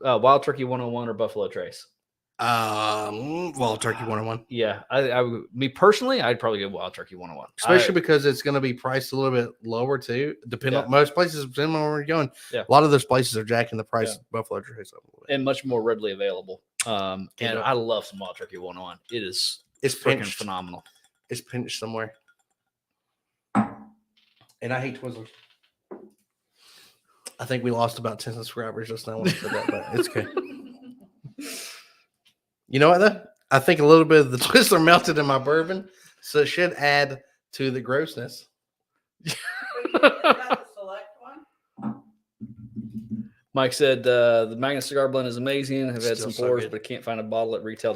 Wild Turkey 101 or Buffalo Trace. Well, Turkey 101. Yeah, me personally, I'd probably go Wild Turkey 101. Especially because it's going to be priced a little bit lower too. Depending on most places, depending on where you're going. Yeah. A lot of those places are jacking the price of Buffalo Trace up a little bit. And much more readily available. And Yeah. I love some Wild Turkey 101. It's It's freaking pinched. phenomenal. It's pinched somewhere. And I hate Twizzlers. I think we lost about 10 subscribers just now when I said that, but it's okay. You know what, though? I think a little bit of the Twizzler melted in my bourbon, so it should add to the grossness. Is that the select one? Mike said the Magna Cigar Blend is amazing. I've had Still some so pours, good. but can't find a bottle at retail.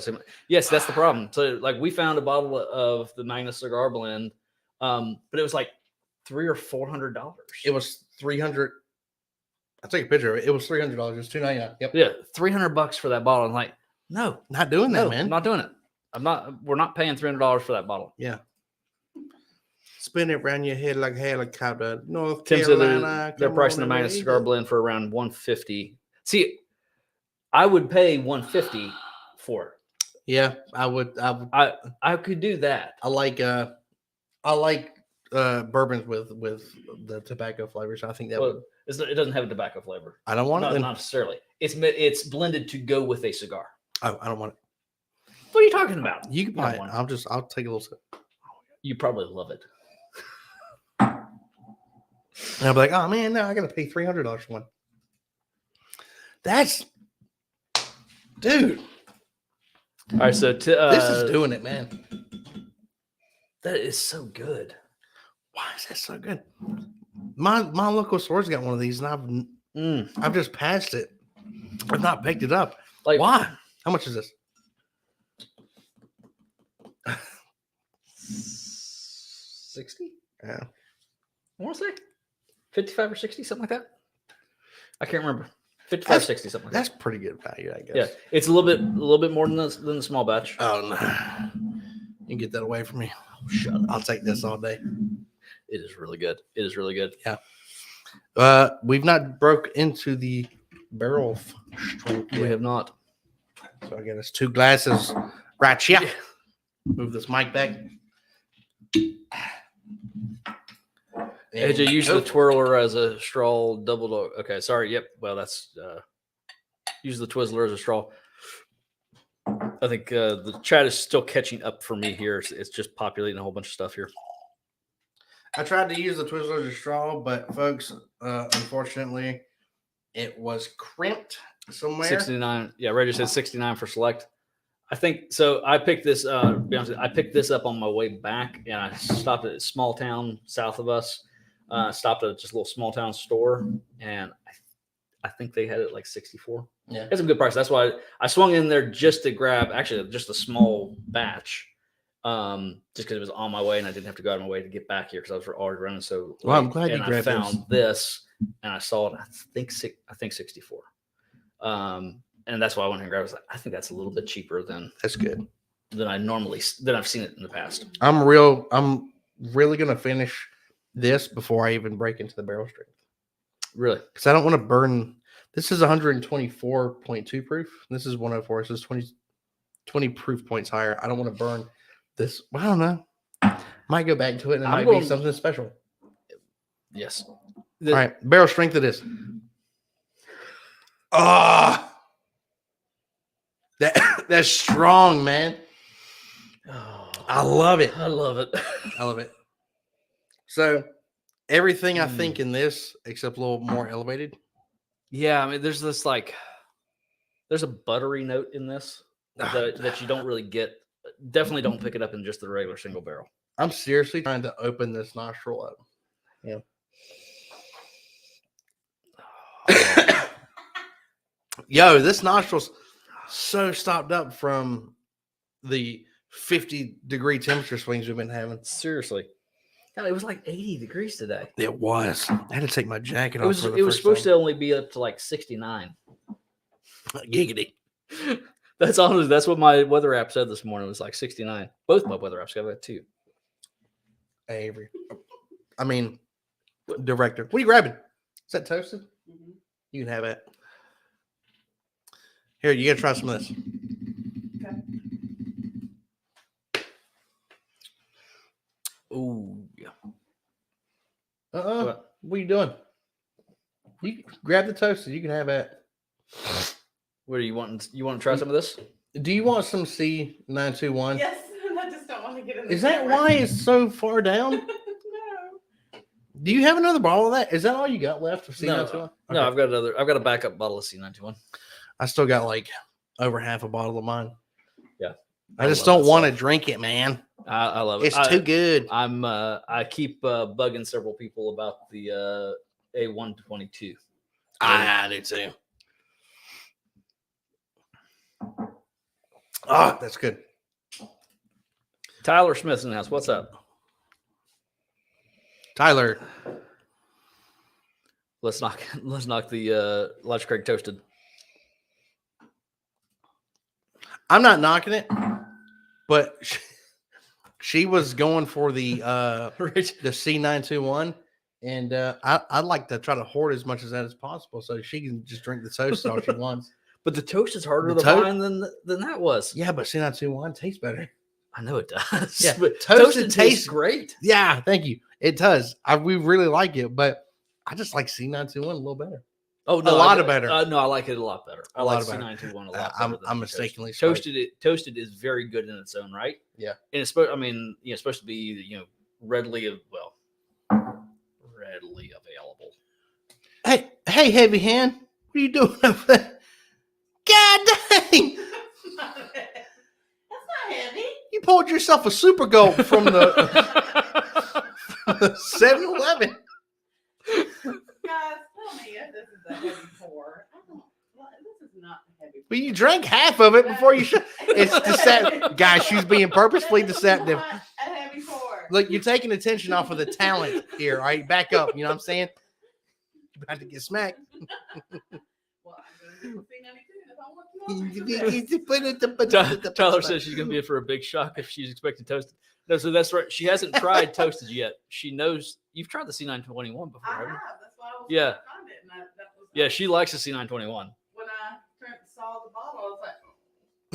Yes, that's the problem. So, like, we found a bottle of the Magna Cigar Blend, but it was like $300 or $400. It was $300. I'll take a picture of it. It was $300. It was $2.99. Yep. Yeah, $300 for that bottle. I'm like, no, Not doing that, no, man. I'm not doing it. We're not paying $300 for that bottle. Yeah. Spin it around your head like a helicopter. North Tim said Carolina. they're come pricing the on, Magna baby. Cigar Blend for around $150. See, I would pay $150 for it. Yeah, I would. I could do that. I like bourbons with the tobacco flavors. I think that would. Well, it doesn't have a tobacco flavor. I don't want it. Not Then. necessarily. It's blended to go with a cigar. Oh, I don't want it. What are you talking about? You can don't buy it. want I'll take a little sip. You probably love it. And I'll be like, oh man, no, I gotta pay $300 for one. That's, dude. All right, so This is doing it, man. that is so good. Why is that so good? My local store's got one of these, and I've just passed it. I've not picked it up. Like Why? How much is this? 60? Yeah. I want to say 55 or 60, something like that. I can't remember. 55 or 60, something like That's that. pretty good value, I guess. Yeah, it's a little bit more than the small batch. Oh no. You can get that away from me. Shut up. I'll take this all day. It is really good. It is really good. We've not broke into the barrel strength We yet. have not. So I got us 2 glasses right here. Move this mic back. AJ, use the twirler as a straw, double. Okay, sorry. Yep. Well, that's use the Twizzler as a straw. I think the chat is still catching up for me here. It's just populating a whole bunch of stuff here. I tried to use the Twizzler as a straw, but folks, unfortunately, it was crimped somewhere. 69. Yeah, Reggie said 69 for select. I think so. I picked this. To be honest, I picked this up on my way back, and I stopped at a small town south of us. Stopped at just a little small town store, and I think they had it like 64. Yeah. It's a good price. That's why I swung in there just to grab actually just a small batch, just because it was on my way and I didn't have to go out of my way to get back here because I was already running so. Well, I'm late. glad you and I grabbed found this, and I saw it. I think 64. And that's why I went and grabbed it. I was like, I think that's a little bit cheaper than That's good. I've seen it in the past. I'm really gonna finish this before I even break into the barrel strength. Really? Because I don't want to burn. This is 124.2 proof. This is 104. So it's 20 proof points higher. I don't want to burn this. Well, I don't know. Might go back to it and it might be something special. Yes. All right. Barrel strength it is. Ah. That's strong, man. Oh, I love it. I love it. I love it. So everything I think in this, except a little more elevated. Yeah, I mean, there's a buttery note in this that you don't really get. Definitely don't pick it up in just the regular single barrel. I'm seriously trying to open this nostril up. Yeah. Yo, this nostril's so stopped up from the 50-degree temperature swings we've been having. Seriously. God, it was like 80 degrees today. It was. I had to take my jacket It off. was supposed to only be up to like 69. Giggity. That's honestly, that's what my weather app said this morning. It was like 69. Both my weather apps got that too. Hey, Avery. I mean, director. What are you grabbing? Is that toasted? Mhm. You can have it. Here, you gotta try some of this. Okay. Ooh, yeah. What are you doing? You grab the toasted. You can have it. What are you wanting? You want to try some of this? Do you want some C921? Yes, I just don't want to get in. Is that why it's so far down? No. Do you have another bottle of that? Is that all you got left of C921? No, I've got a backup bottle of C921. I still got like over half a bottle of mine. Yeah. I just love don't that want to stuff. drink it, man. I love it. It's too good. I keep bugging several people about the A122. I do too. Oh, that's good. Tyler Smith's in the house. What's up? Tyler. Let's knock the Lunch Craig toasted. I'm not knocking it, but she was going for the C921, and I'd like to try to hoard as much of that as possible so she can just drink the toast all she wants. But the toast is harder The to find than that was. Yeah, but C921 tastes better. I know it does. Yeah, but toasted tastes great. Yeah, thank you. It does. We really like it, but I just like C921 a little better. Oh no, a lot better. No, I like it a lot better. I like C921 a lot better. I'm mistakenly toasted is very good in its own right. Yeah, and it's supposed to be readily available. Hey, heavy hand, what are you doing over there? God dang! That's not heavy. You poured yourself a super gulp from the 7-Eleven. Guys, tell me if this is a heavy pour. This is not a heavy pour. But you drank half of it before you should. It's deceptive. Guys, she's being purposefully deceptive. Not a heavy pour. Look, you're taking attention off of the talent here. All right, back up. You know what I'm saying? You're about to get smacked. Well, I'm going to if I want to. Tyler says she's going to be in for a big shock if she's expecting toasted. No, so that's right. She hasn't tried toasted yet. She knows you've tried the C921 before. I have. Haven't you? That's why I was Yeah. trying to find it. And that was Yeah, she likes the C921. When I saw the bottle, I was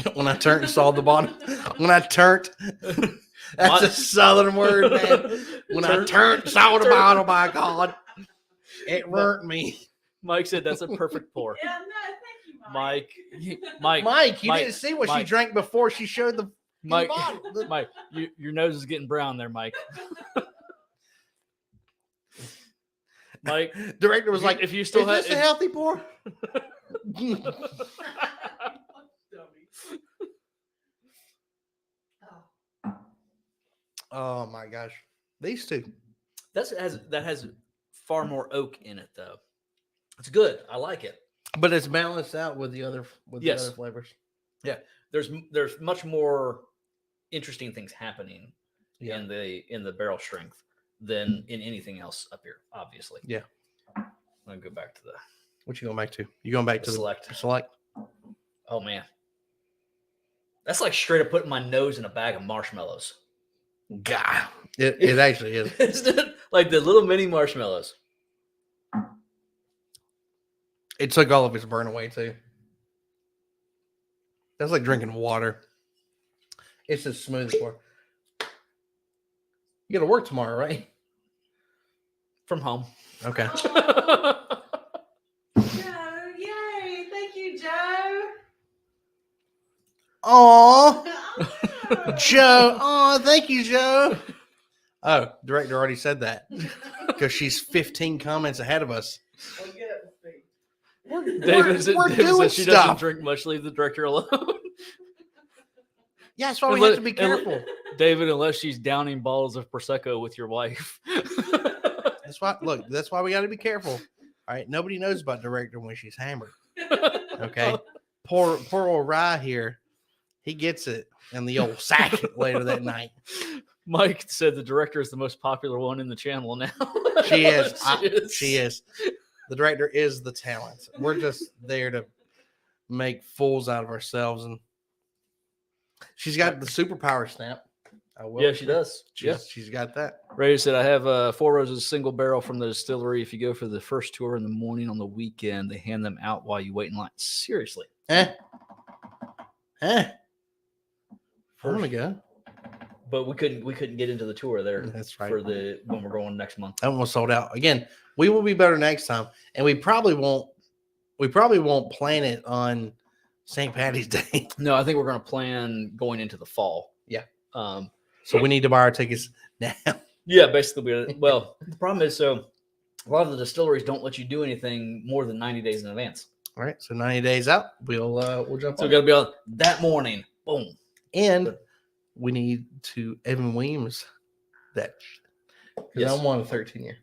like, When I turned and saw the bottom. When I turned. That's a southern word, man. When I turned and saw the bottle, by God. It hurt me. Mike said that's a perfect pour. yeah, no, thank you, Mike. Mike, you didn't see what she drank before she showed the Mike, bottle. Mike, your nose is getting brown there, Mike. Mike, Director was like, if you still is this a healthy pour? Dummy. Oh my gosh. These two. that has far more oak in it though. It's good. I like it. But it's balanced out with the other the other flavors. Yeah. There's much more interesting things happening Yeah. in the barrel strength than in anything else up here, obviously. Yeah. I'll go back to the What you going back to? You going back to select. the select? Oh man, that's like straight up putting my nose in a bag of marshmallows. God, it actually is. Isn't it? Like the little mini marshmallows. It took all of its burn away too. That's like drinking water. It's as smooth as water. You got to work tomorrow, right? From home. Okay. Joe, yay! Thank you, Joe. Oh, Oh. Joe. Oh, thank you, Joe. Oh, director already said that because she's 15 comments ahead of us. Well, get up to speed. David we're David doing says she doesn't stuff. drink much. Leave the director alone. Yeah, that's why we have to be careful. David, unless she's downing bottles of prosecco with your wife. That's why. Look, that's why we got to be careful. All right, nobody knows about director when she's hammered. Okay, poor old Rye here. He gets it in the old sack later that night. Mike said the director is the most popular one in the channel now. She is. She is. The director is the talent. We're just there to make fools out of ourselves, and she's got the superpower snap. Yeah, she does. She's got that. Ray said, I have Four Roses single barrel from the distillery. If you go for the first tour in the morning on the weekend, they hand them out while you wait in line. Seriously. I'm gonna go. But we couldn't get into the tour there. That's right. For when we're going next month. That one was sold out. Again, we will be better next time, and we probably won't plan it on St. Patty's Day. No, I think we're going to plan going into the fall. Yeah. So we need to buy our tickets now. Yeah, basically. Well, the problem is, so a lot of the distilleries don't let you do anything more than 90 days in advance. All right, so 90 days out, we'll jump So on. we got to be on that morning. Boom. And we need to Evan Weems that. Yes. I want a 13-year.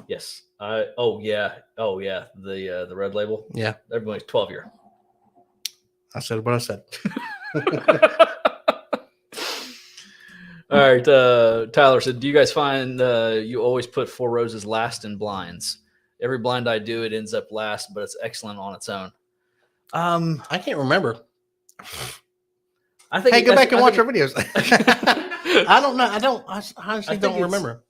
Yes. Oh yeah. The red label. Yeah. Everybody's 12-year. I said what I said. All right. Tyler said, do you guys find you always put Four Roses last in blinds? Every blind I do, it ends up last, but it's excellent on its own. I can't remember. I think. Hey, go back and watch our think- videos. I don't know. I honestly think don't it's- remember.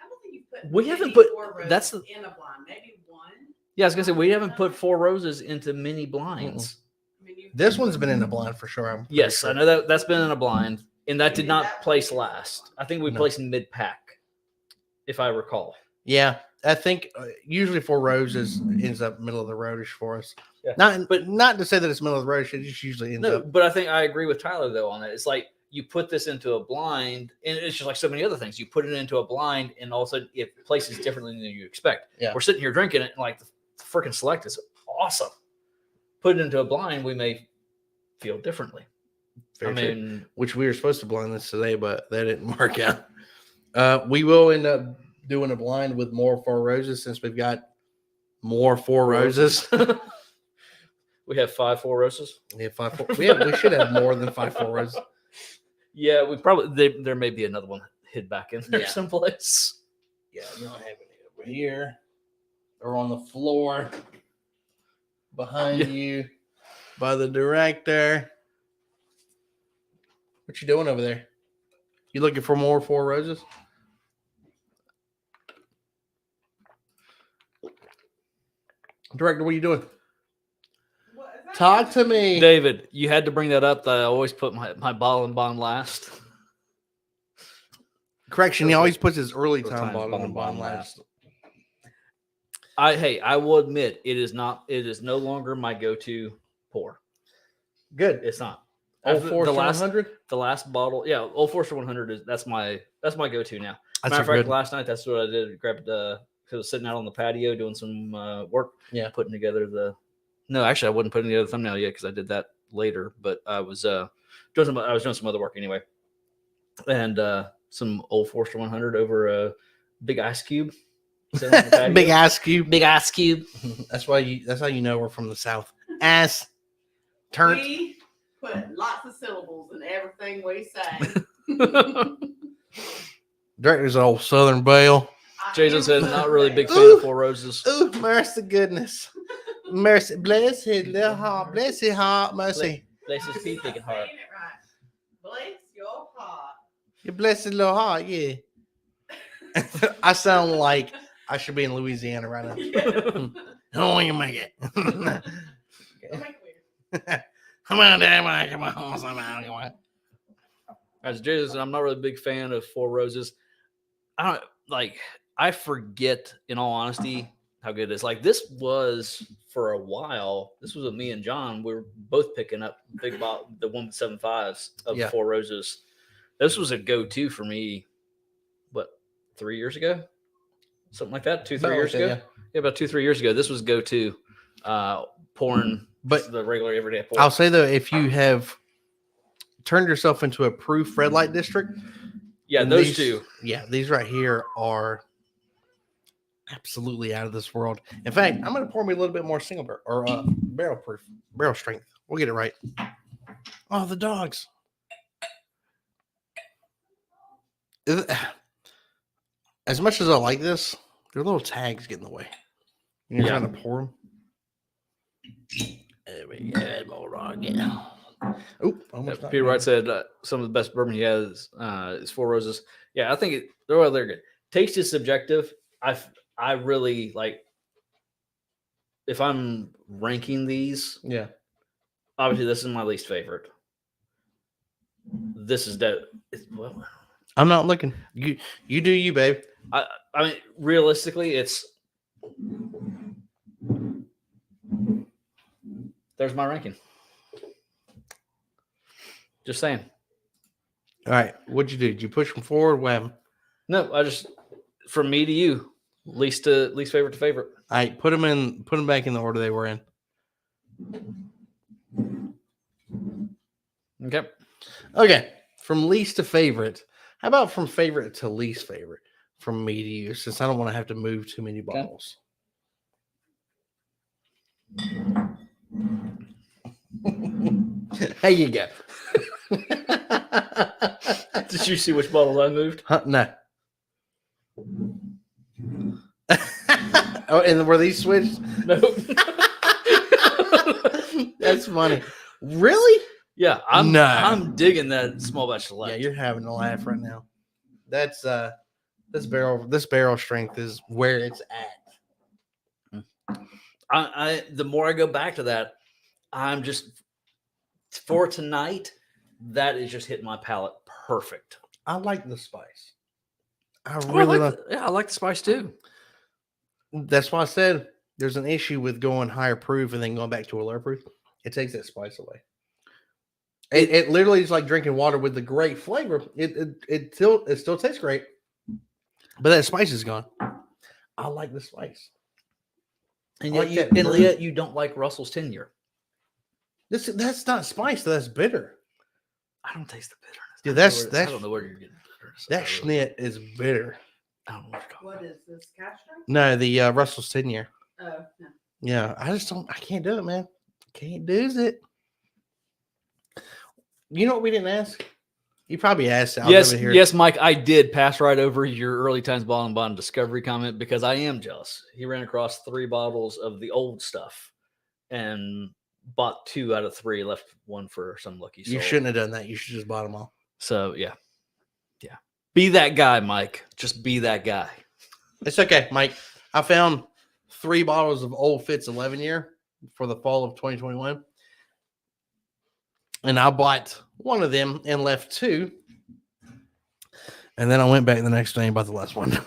I don't think you put. We haven't many put- Four Roses that's the- in a blind. Maybe one. Yeah, I was gonna say we haven't put Four Roses into mini blinds. I mean, you- This one's been in the blind for sure. I'm pretty Yes, sure. I know that's been in a blind, and that did Maybe not that place one. last. I think we No. placed in mid pack, if I recall. Yeah, I think usually Four Roses ends up middle of the roadish for us. Yeah. Not to say that it's middle of the roadish. It just usually ends No, up. but I think I agree with Tyler though on that. It's like you put this into a blind, and it's just like so many other things. You put it into a blind, and all of a sudden it places differently than you expect. Yeah. We're sitting here drinking it, and like the freaking select is awesome. Put it into a blind, we may feel differently. Very I true. mean, Which we were supposed to blind this today, but that didn't work out. We will end up doing a blind with more Four Roses since we've got more Four Roses. we have 5 Four Roses. We have 5 4. We should have more than 5 Four Roses. Yeah, we probably there may be another one hid back in there Yeah. someplace. Yeah, you don't have any over here or on the floor behind you by the director. What you doing over there? You looking for more Four Roses? Director, what are you doing? What is that? Talk to me. David, you had to bring that up. That I always put my bottle and bond last. Correction, he always puts his early Early time time bottle bottom and bond bond last. I will admit it is no longer my go-to pour. Good. It's not. Old After Forester the last 100? the last bottle, yeah, Old Forester 100 is that's my go-to now. That's Matter a of fact, good. last night that's what I did. Grabbed because I was sitting out on the patio doing some work. Yeah. Putting together the. No, actually, I wasn't putting together the thumbnail yet because I did that later. But I was doing some other work anyway, and some Old Forester 100 over a big ice cube. sitting on the patio. Big ass cube. Big ice cube. That's how you know we're from the South. Ass. Turnt. We put lots of syllables in everything we say. Director's an old Southern belle. Jason said, not really a big fan Ooh. of Four Roses. Oh, mercy goodness. Mercy. Bless his little heart. Bless his heart. Mercy. Bless his pea Saying picking it heart. right. Bless your heart. You bless his little heart, yeah. I sound like I should be in Louisiana right now. Yes. Oh, you make it. Don't make it weird. Come on, Dad. Come on, somehow. Come on. As Jason said, I'm not really a big fan of Four Roses. I forget, in all honesty, how good it is. Like, this was, for a while, this was with me and John. We were both picking up big bottle, the 1.75s of Yeah. Four Roses. This was a go-to for me, 3 years ago? Something like that, 2-3 years ago? Yeah, about 2-3 years ago. This was go-to, pouring But the regular everyday pour. I'll say, though, if you have turned yourself into a proof red light district, yeah, then those these- two. Yeah, these right here are absolutely out of this world. In fact, I'm going to pour me a little bit more single barrel or barrel strength. We'll get it right. Oh, the dogs. As much as I like this, their little tags get in the way. You're Yeah. trying to pour them. There we go. Bulldog. Yeah. Oh, almost not. Peter Wright said some of the best bourbon he has is Four Roses. Yeah, I think they're good. Taste is subjective. I really like, if I'm ranking these, Yeah. obviously this is my least favorite. This is well, I'm not looking. You do you, babe. I mean, realistically, there's my ranking. Just saying. All right. What'd you do? Did you push them forward? Wham. No, I just, from me to you, least favorite to favorite. All right. Put them back in the order they were in. Okay. Okay. From least to favorite. How about from favorite to least favorite? From me to you, since I don't want to have to move too many bottles. There you go. Did you see which bottles I moved? Huh? No. Oh, and were these switched? Nope. That's funny. Really? Yeah, I'm digging that small batch select. Yeah, you're having a laugh right now. That's this barrel strength is where it's at. I the more I go back to that, I'm just, for tonight, that is just hitting my palate perfect. I like the spice. I Oh, really I like the spice too. That's why I said there's an issue with going higher proof and then going back to a lower proof. It takes that spice away. It literally is like drinking water with the great flavor. It still tastes great, but that spice is gone. I like the spice. And I yet, like that. yet you don't like Russell's tenure. That's not spice. That's bitter. I don't taste the bitterness. Dude, I don't know where you're getting the bitterness. That schnit is bitter. I don't know what you're talking What about. is this, Castro? No, the Russell's tenure. Oh, no. Yeah, I can't do it, man. Can't do it. You know what we didn't ask? You probably asked. Yes, Mike, I did pass right over your early times bottle and bond discovery comment because I am jealous. He ran across 3 bottles of the old stuff and bought 2 out of 3, left 1 for some lucky soul. You shouldn't have done that. You should just bought them all. So yeah. Be that guy, Mike. Just be that guy. It's okay, Mike. I found 3 bottles of Old Fitz 11 year for the fall of 2021. And I bought 1 of them and left 2. And then I went back the next day and bought the last one.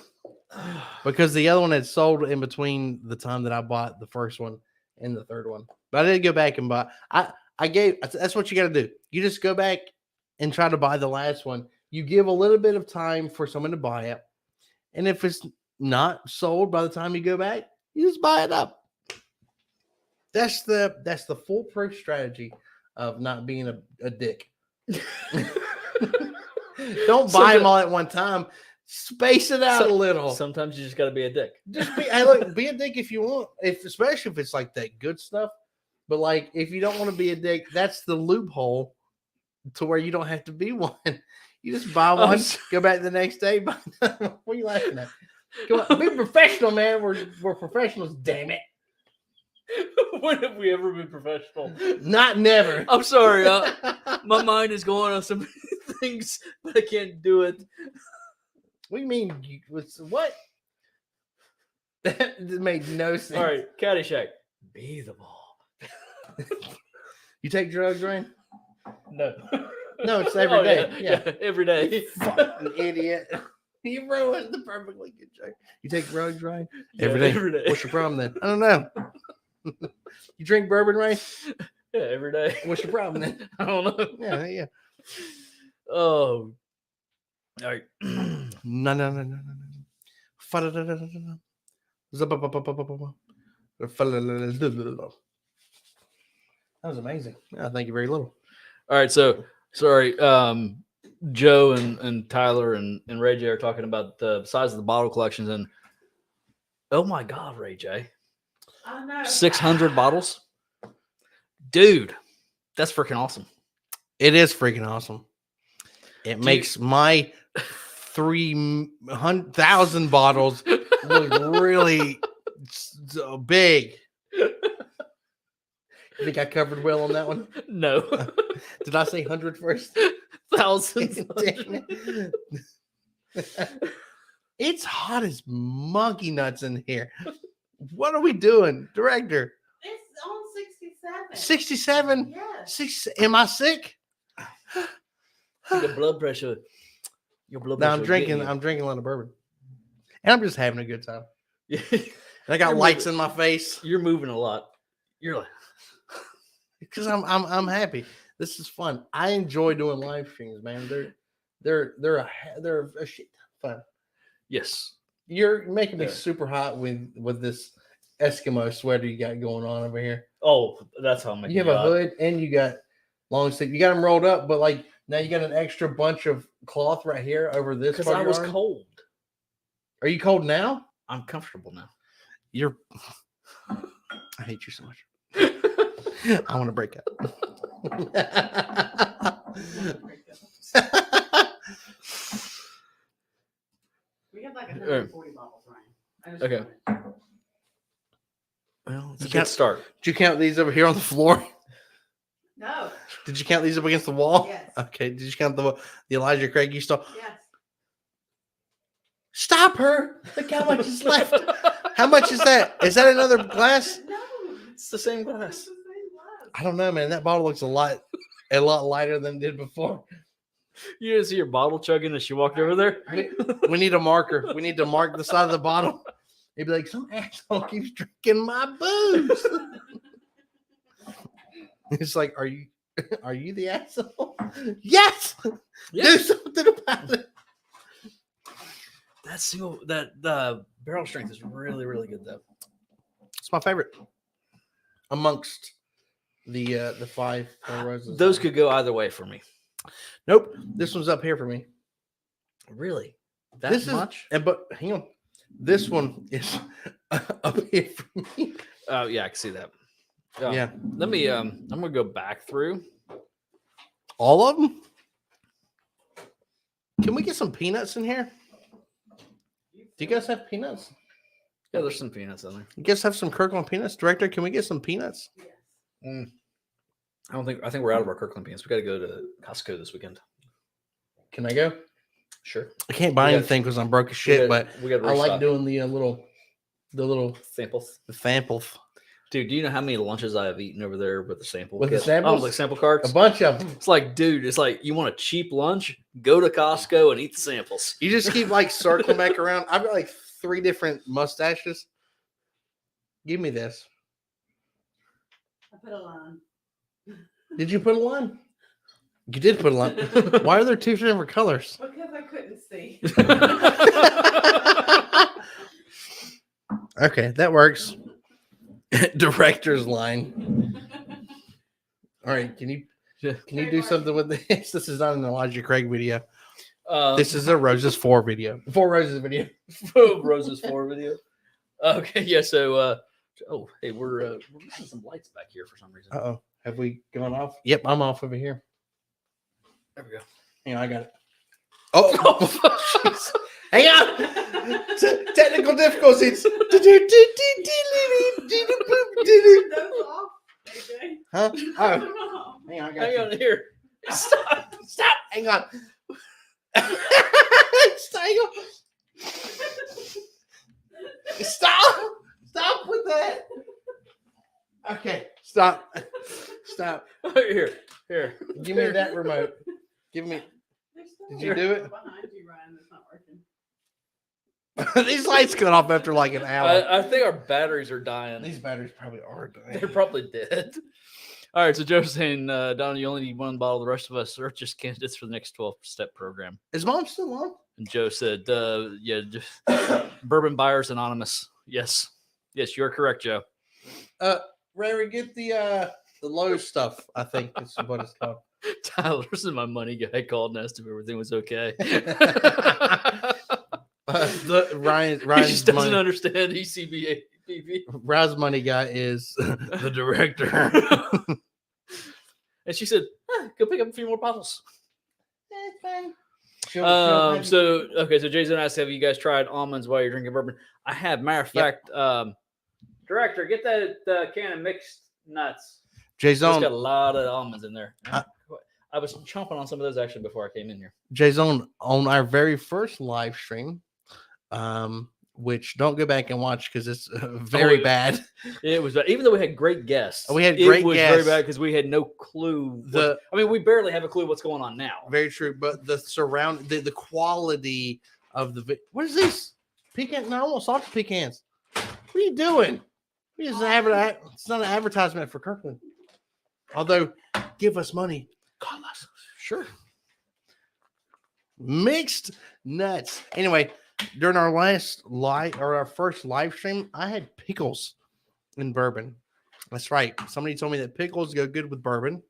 Because the other one had sold in between the time that I bought the first one and the third one. But I did go back and buy. That's what you got to do. You just go back and try to buy the last one. You give a little bit of time for someone to buy it. And if it's not sold by the time you go back, you just buy it up. That's the foolproof strategy of not being a dick. Don't buy them all at one time. Space it out a little. Sometimes you just got to be a dick. Just be a dick if you want, especially if it's like that good stuff. But like if you don't want to be a dick, that's the loophole to where you don't have to be one. You just buy one, go back the next day. What are you laughing at? Come on, be professional, man. We're professionals, damn it. When have we ever been professional? Not never. I'm sorry. My mind is going on so many things, but I can't do it. What do you mean? What? That made no sense. All right, Caddyshack. Be the ball. You take drugs, Ryan? No. No, it's every day. Yeah. every day. Fucking idiot. You ruined the perfectly good joke. You take drugs, Ryan? Yeah, Every day. every day. What's your problem then? I don't know. You drink bourbon, Ryan? Yeah, every day. What's your problem then? I don't know. Yeah. Oh. All right. No. That was amazing. Yeah, thank you very little. All right, so sorry. Joe and Tyler and Ray J are talking about the size of the bottle collections, and oh my God, Ray J, I know. 600 bottles, dude, that's freaking awesome. It is freaking awesome. It makes my 300,000 bottles look really so big. You think I covered well on that one? No, Did I say 100 first? thousands. Dang it. It's hot as monkey nuts in here. What are we doing, director? It's on 67. 67? Yes. Am I sick? Your blood pressure. Your blood No, pressure. I'm drinking a lot of bourbon. And I'm just having a good time. Yeah. And I got You're lights moving. in my face You're moving a lot. You're like, because I'm happy. This is fun. I enjoy doing live streams, man. They're a shit ton of fun. yes. You're making me Yeah. super hot with this Eskimo sweater you got going on over here. Oh, that's how I'm making You have you a hot. hood and you got long sleeve. You got them rolled up, but like now you got an extra bunch of cloth right here over this. Because part I of your was arm. cold. Are you cold now? I'm comfortable now. You're. I hate you so much. I want to break up. We have like 140 bottles, Ryan. I just Okay. wanted- Well, it's a You good got- start. Did you count these over here on the floor? No. Did you count these up against the wall? Yes. Okay. Did you count the Elijah Craig you stole? Yes. Stop her! Look how much is left. How much is that? Is that another glass? No. It's the same It's glass. the same glass. I don't know, man. That bottle looks a lot lighter than it did before. You didn't see your bottle chugging as she walked over there? We need a marker. We need to mark the side of the bottle. He'd be like, some asshole keeps drinking my booze. It's like, are you the asshole? Yes. Do something about it. That barrel strength is really, really good though. It's my favorite amongst the 5 Four Roses. Those could go either way for me. Nope. This one's up here for me. Really? That This is- much? But hang on. This one is up here for me. Oh yeah, I can see that. Yeah. Let me I'm gonna go back through. All of them? Can we get some peanuts in here? Do you guys have peanuts? Yeah, there's some peanuts in there. You guys have some Kirkland peanuts? Director, can we get some peanuts? Yes. I think we're out of our Kirkland peanuts. We gotta go to Costco this weekend. Can I go? Sure. I can't buy We got- anything because I'm broke as shit, but we got I like doing the little samples. samples. Dude, do you know how many lunches I have eaten over there with the sample? With the kit? samples? Oh, like sample carts. A bunch of them. It's like, dude, it's like you want a cheap lunch? Go to Costco and eat the samples. You just keep like circling back around. I've got like 3 different mustaches. Give me this. I put a line. Did you put a line? You did put a line. Why are there 2 different colors? Because I couldn't see. Okay, that works. Director's line. All right, can you do something with this? This is not an Elijah Craig video. This is a Roses 4 video. 4 Roses video. Roses 4 video. Okay, yeah. So, hey, we're missing some lights back here for some reason. Uh-oh. Have we gone off? Yep, I'm off over here. There we go. Hang on, I got it. Oh, jeez. Hang on. Technical difficulties. Huh? Oh, hang on. I got Hang you. on here. Stop. Stop. Hang on. Stop. Stop with that. Okay. Stop. Stop. Here. Give me that remote. Give me. Did you do it? Behind you, Ryan. It's not working. These lights cut off after like an hour. I think our batteries are dying. These batteries probably are dying. They're probably dead. All right, so Joe's saying, Don, you only need one bottle. The rest of us are just candidates for the next 12-step program. Is Mom still on? And Joe said, yeah, just Bourbon Buyers Anonymous. Yes, you're correct, Joe. Ray, get the Lowe's stuff. I think is what it's called. Tyler, this is my money guy called and asked if everything was okay. Ryan He just doesn't money, understand ECBAPV. Ryan's money guy is the director. And she said, go pick up a few more bottles. She'll So Jason asked, have you guys tried almonds while you're drinking bourbon? I have. Matter of fact, director, get that can of mixed nuts. It's got a Jason, lot of almonds in there. I was chomping on some of those actually before I came in here. Jason, on our very first live stream, which don't go back and watch because it's very bad. It was, even though we had great guests, We had great it was guests. very bad because we had no clue. We barely have a clue what's going on now. Very true, but the quality of what is this? Pecan? No, I almost salted pecans. What are you doing? It's not an advertisement for Kirkland. Although, give us money. Call us. Sure. Mixed nuts. Anyway, during our our first live stream, I had pickles in bourbon. That's right. Somebody told me that pickles go good with bourbon.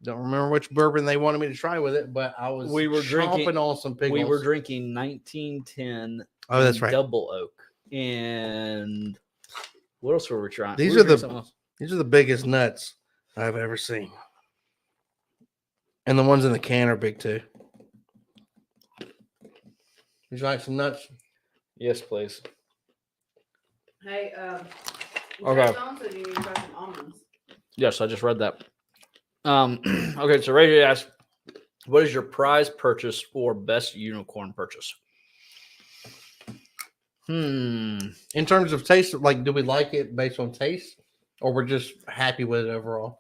Don't remember which bourbon they wanted me to try with it, but I was chomping on some pickles. We were drinking 1910 that's right. double oak. And what else were we trying? These are the biggest nuts I've ever seen. And the ones in the can are big too. Would you like some nuts? Yes, please. Hey, Okay. John said you need to try some almonds. Yes, I just read that. Okay, so Ray asked, what is your prize purchase or best unicorn purchase? In terms of taste, like, do we like it based on taste, or we're just happy with it overall?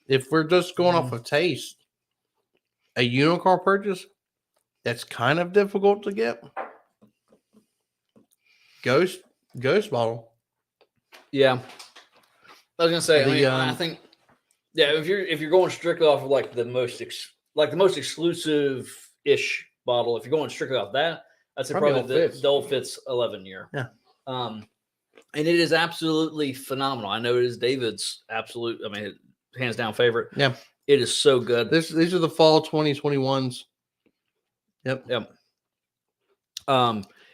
If we're just going off of taste, a unicorn purchase, that's kind of difficult to get. Ghost bottle. Yeah, I was gonna say. I think, yeah, if you're going strictly off of like the most exclusive ish bottle, if you're going strictly off that, I'd say probably the Old Fitz 11 year. Yeah. And it is absolutely phenomenal. I know it is David's absolute, hands down favorite. Yeah. It is so good. These are the fall 2021s. Yep.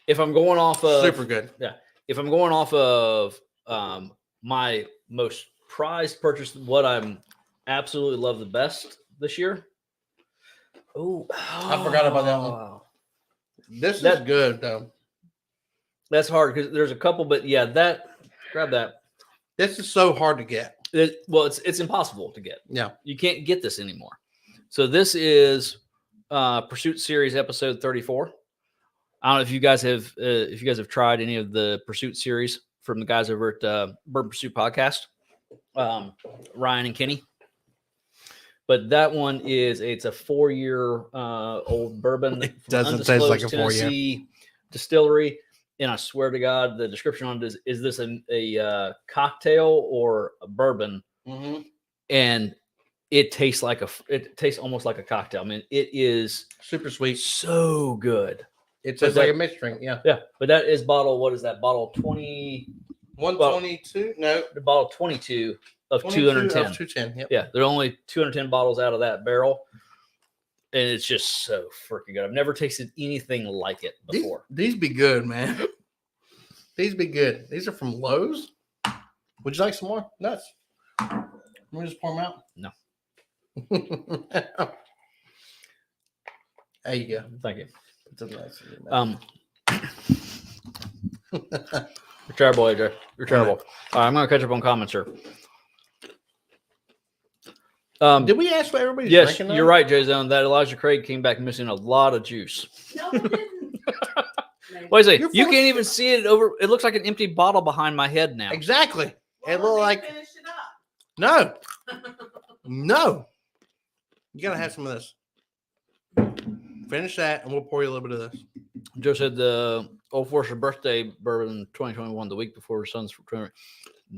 If I'm going off of super good. Yeah. If I'm going off of my most prized purchase, what I'm absolutely love the best this year. Oh, I forgot about that one. This is good though. That's hard because there's a couple, but yeah, grab that. This is so hard to get. It's impossible to get. Yeah, you can't get this anymore. So this is Pursuit Series episode 34. I don't know if you guys have tried any of the Pursuit series from the guys over at Bourbon Pursuit Podcast, Ryan and Kenny. But that one it's a 4-year old bourbon. It doesn't taste like a 4-year distillery. And I swear to God, the description on it is this a cocktail or a bourbon? Mm-hmm. And it tastes almost like a cocktail. It is super sweet, so good. It tastes like a mixed drink. Yeah. But that is bottle. What is that bottle? 122? No, the bottle 22 of 210. Of 210. Yep. Yeah, there are only 210 bottles out of that barrel. And it's just so freaking good. I've never tasted anything like it before. These be good, man. These be good. These are from Lowe's. Would you like some more nuts? Let me just pour them out. No. There you go. Thank you. It's a nice You're terrible, AJ. You're terrible. All right, I'm gonna catch up on comments here. Did we ask what everybody's Yes, drinking? you're right, Jay Zone. That Elijah Craig came back missing a lot of juice. No, I didn't. Wait a second. You're You full can't of even see it over. It looks like an empty bottle behind my head now. Exactly. Well, It looked let me like finish it up. no. You gotta have some of this. Finish that, and we'll pour you a little bit of this. Joe said the Old Forester birthday bourbon 2021, the week before her son's tournament.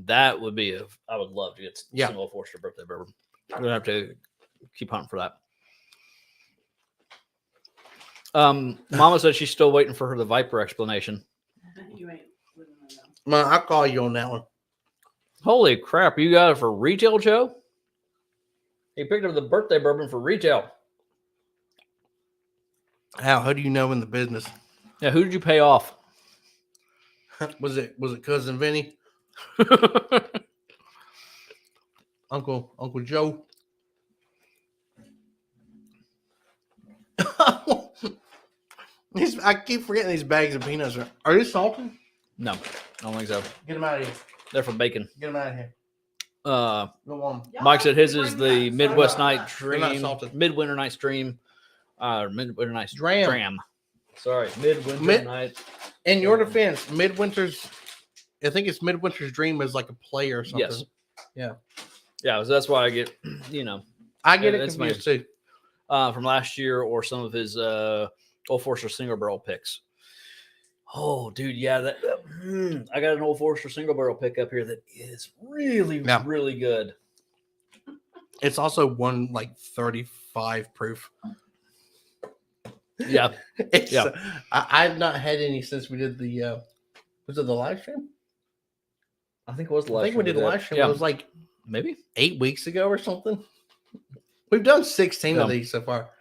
That would be I would love to get some Old Forester birthday bourbon. We're gonna have to keep hunting for that. Mama said she's still waiting for the Viper explanation. You ain't living that down. Man, I'll call you on that one. Holy crap! You got it for retail, Joe? He picked up the birthday bourbon for retail. How do you know in the business? Yeah, who did you pay off? Was it cousin Vinny? Uncle Joe? I keep forgetting these bags of peanuts are they salted? No, I don't think so. Get them out of here. They're for bacon. Get them out of here. Uh, Go on. Y'all Mike said have his to is bring the that. Midwest They're Night not- they're not Dream. salted. Midwinter Night's Dream. Midwinter Night's Dram. Sorry, Midwinter Night. In your defense, Midwinter's, I think it's Midwinter's Dream is like a play or something. Yes. Yeah. Yeah, so that's why I get, I get Yeah, it that's confused too. from last year or some of his Old Forester single barrel picks. Oh, dude, yeah, I got an Old Forester single barrel pick up here that is really, Yeah. really good. It's also one like 35 proof. Yeah, It's, Yeah. I've not had any since we did the was it the live stream? I think it was the I last. think we did the live stream. Yeah, It was like maybe. 8 weeks ago or something. We've done 16 of Yeah. these so far.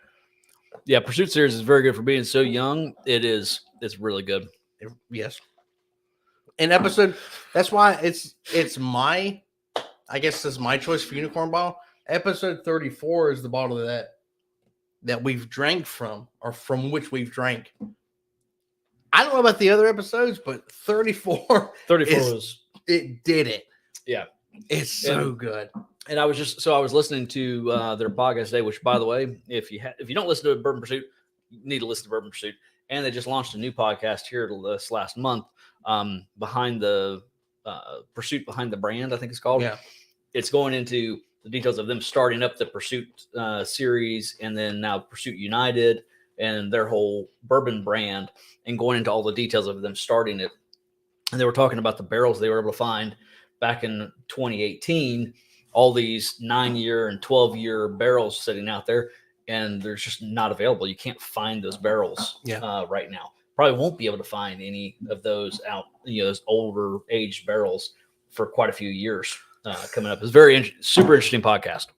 Yeah, Pursuit Series is very good for being so young. It's really good. Yes. An episode. That's why it's my. I guess it's my choice for unicorn bottle. Episode 34 is the bottle that we've drank from, or from which we've drank. I don't know about the other episodes, but 34. 34 It's- was. It did it. Yeah. It's so good. And I was listening to their podcast today, which, by the way, if you don't listen to Bourbon Pursuit, you need to listen to Bourbon Pursuit. And they just launched a new podcast here this last month, behind the Pursuit Behind the Brand, I think it's called. Yeah. It's going into the details of them starting up the Pursuit series, and then now Pursuit United and their whole bourbon brand, and going into all the details of them starting it. And they were talking about the barrels they were able to find back in 2018, all these 9-year and 12-year barrels sitting out there, and they're just not available. You can't find those barrels right now. Probably won't be able to find any of those out, those older aged barrels for quite a few years coming up. It's super interesting podcast.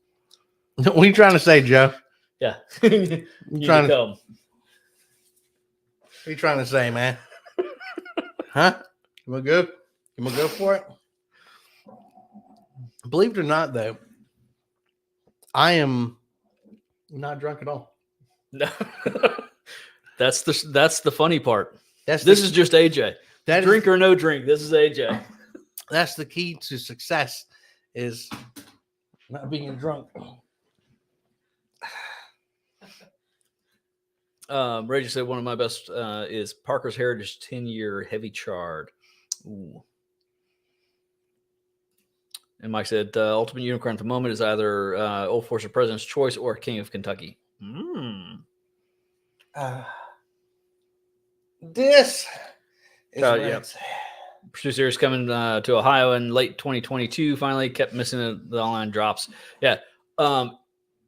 What are you trying to say, Joe? Yeah. You You trying to, come. what are you trying to say, man? Huh? You want to go? You want to go for it? Believe it or not, though, I am not drunk at all. No. That's the funny part. This Is just AJ. that Drink or no drink. This is AJ. that's the key to success is not being drunk. Reggie said one of my best is Parker's Heritage 10-year heavy charred. Ooh. And Mike said Ultimate Unicorn at the moment is either Old Forester President's Choice or King of Kentucky. This is Yeah. what it's- Pursuit Series coming to Ohio in late 2022. Finally, kept missing the online drops. Yeah.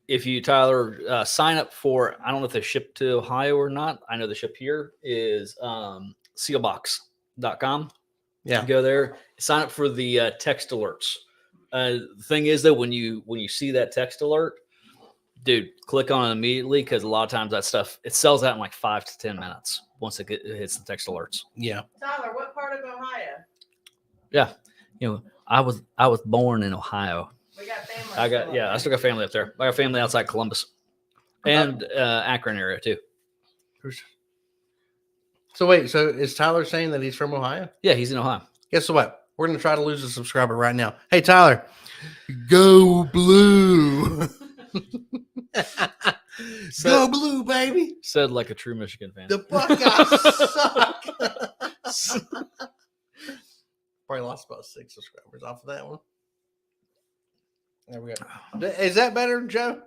If you, Tyler, sign up for, I don't know if they ship to Ohio or not. I know the ship here is sealbox.com. Yeah. Go there, sign up for the text alerts. The thing is, though, when you see that text alert, dude, click on it immediately, because a lot of times that stuff, it sells out in like 5 to 10 minutes once it hits the text alerts. Yeah. Tyler, what part of Ohio? Yeah. I was born in Ohio. We got family. I still got family up there. I got family outside Columbus and Akron area too. So wait, so is Tyler saying that he's from Ohio? Yeah, he's in Ohio. Guess what? We're gonna try to lose a subscriber right now. Hey Tyler, go blue. Go blue, baby. Said like a true Michigan fan. The Buckeyes suck. Probably lost about 6 subscribers off of that one. There we go. Is that better, Joe?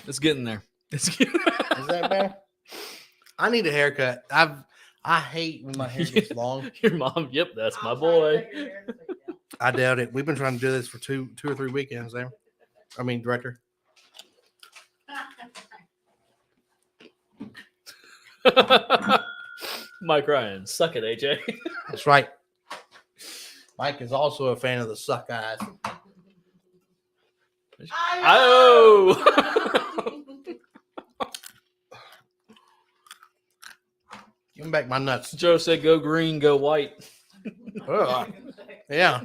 It's getting there. Is that better? I need a haircut. I hate when my hair gets long. Your mom, yep, that's my boy. I doubt it. We've been trying to do this for two or three weekends there. I mean, director. Mike Ryan, suck it, AJ. That's right. Mike is also a fan of the suck eyes. Oh! Give him back my nuts. Joe said, "Go green, go white." Ugh. Yeah.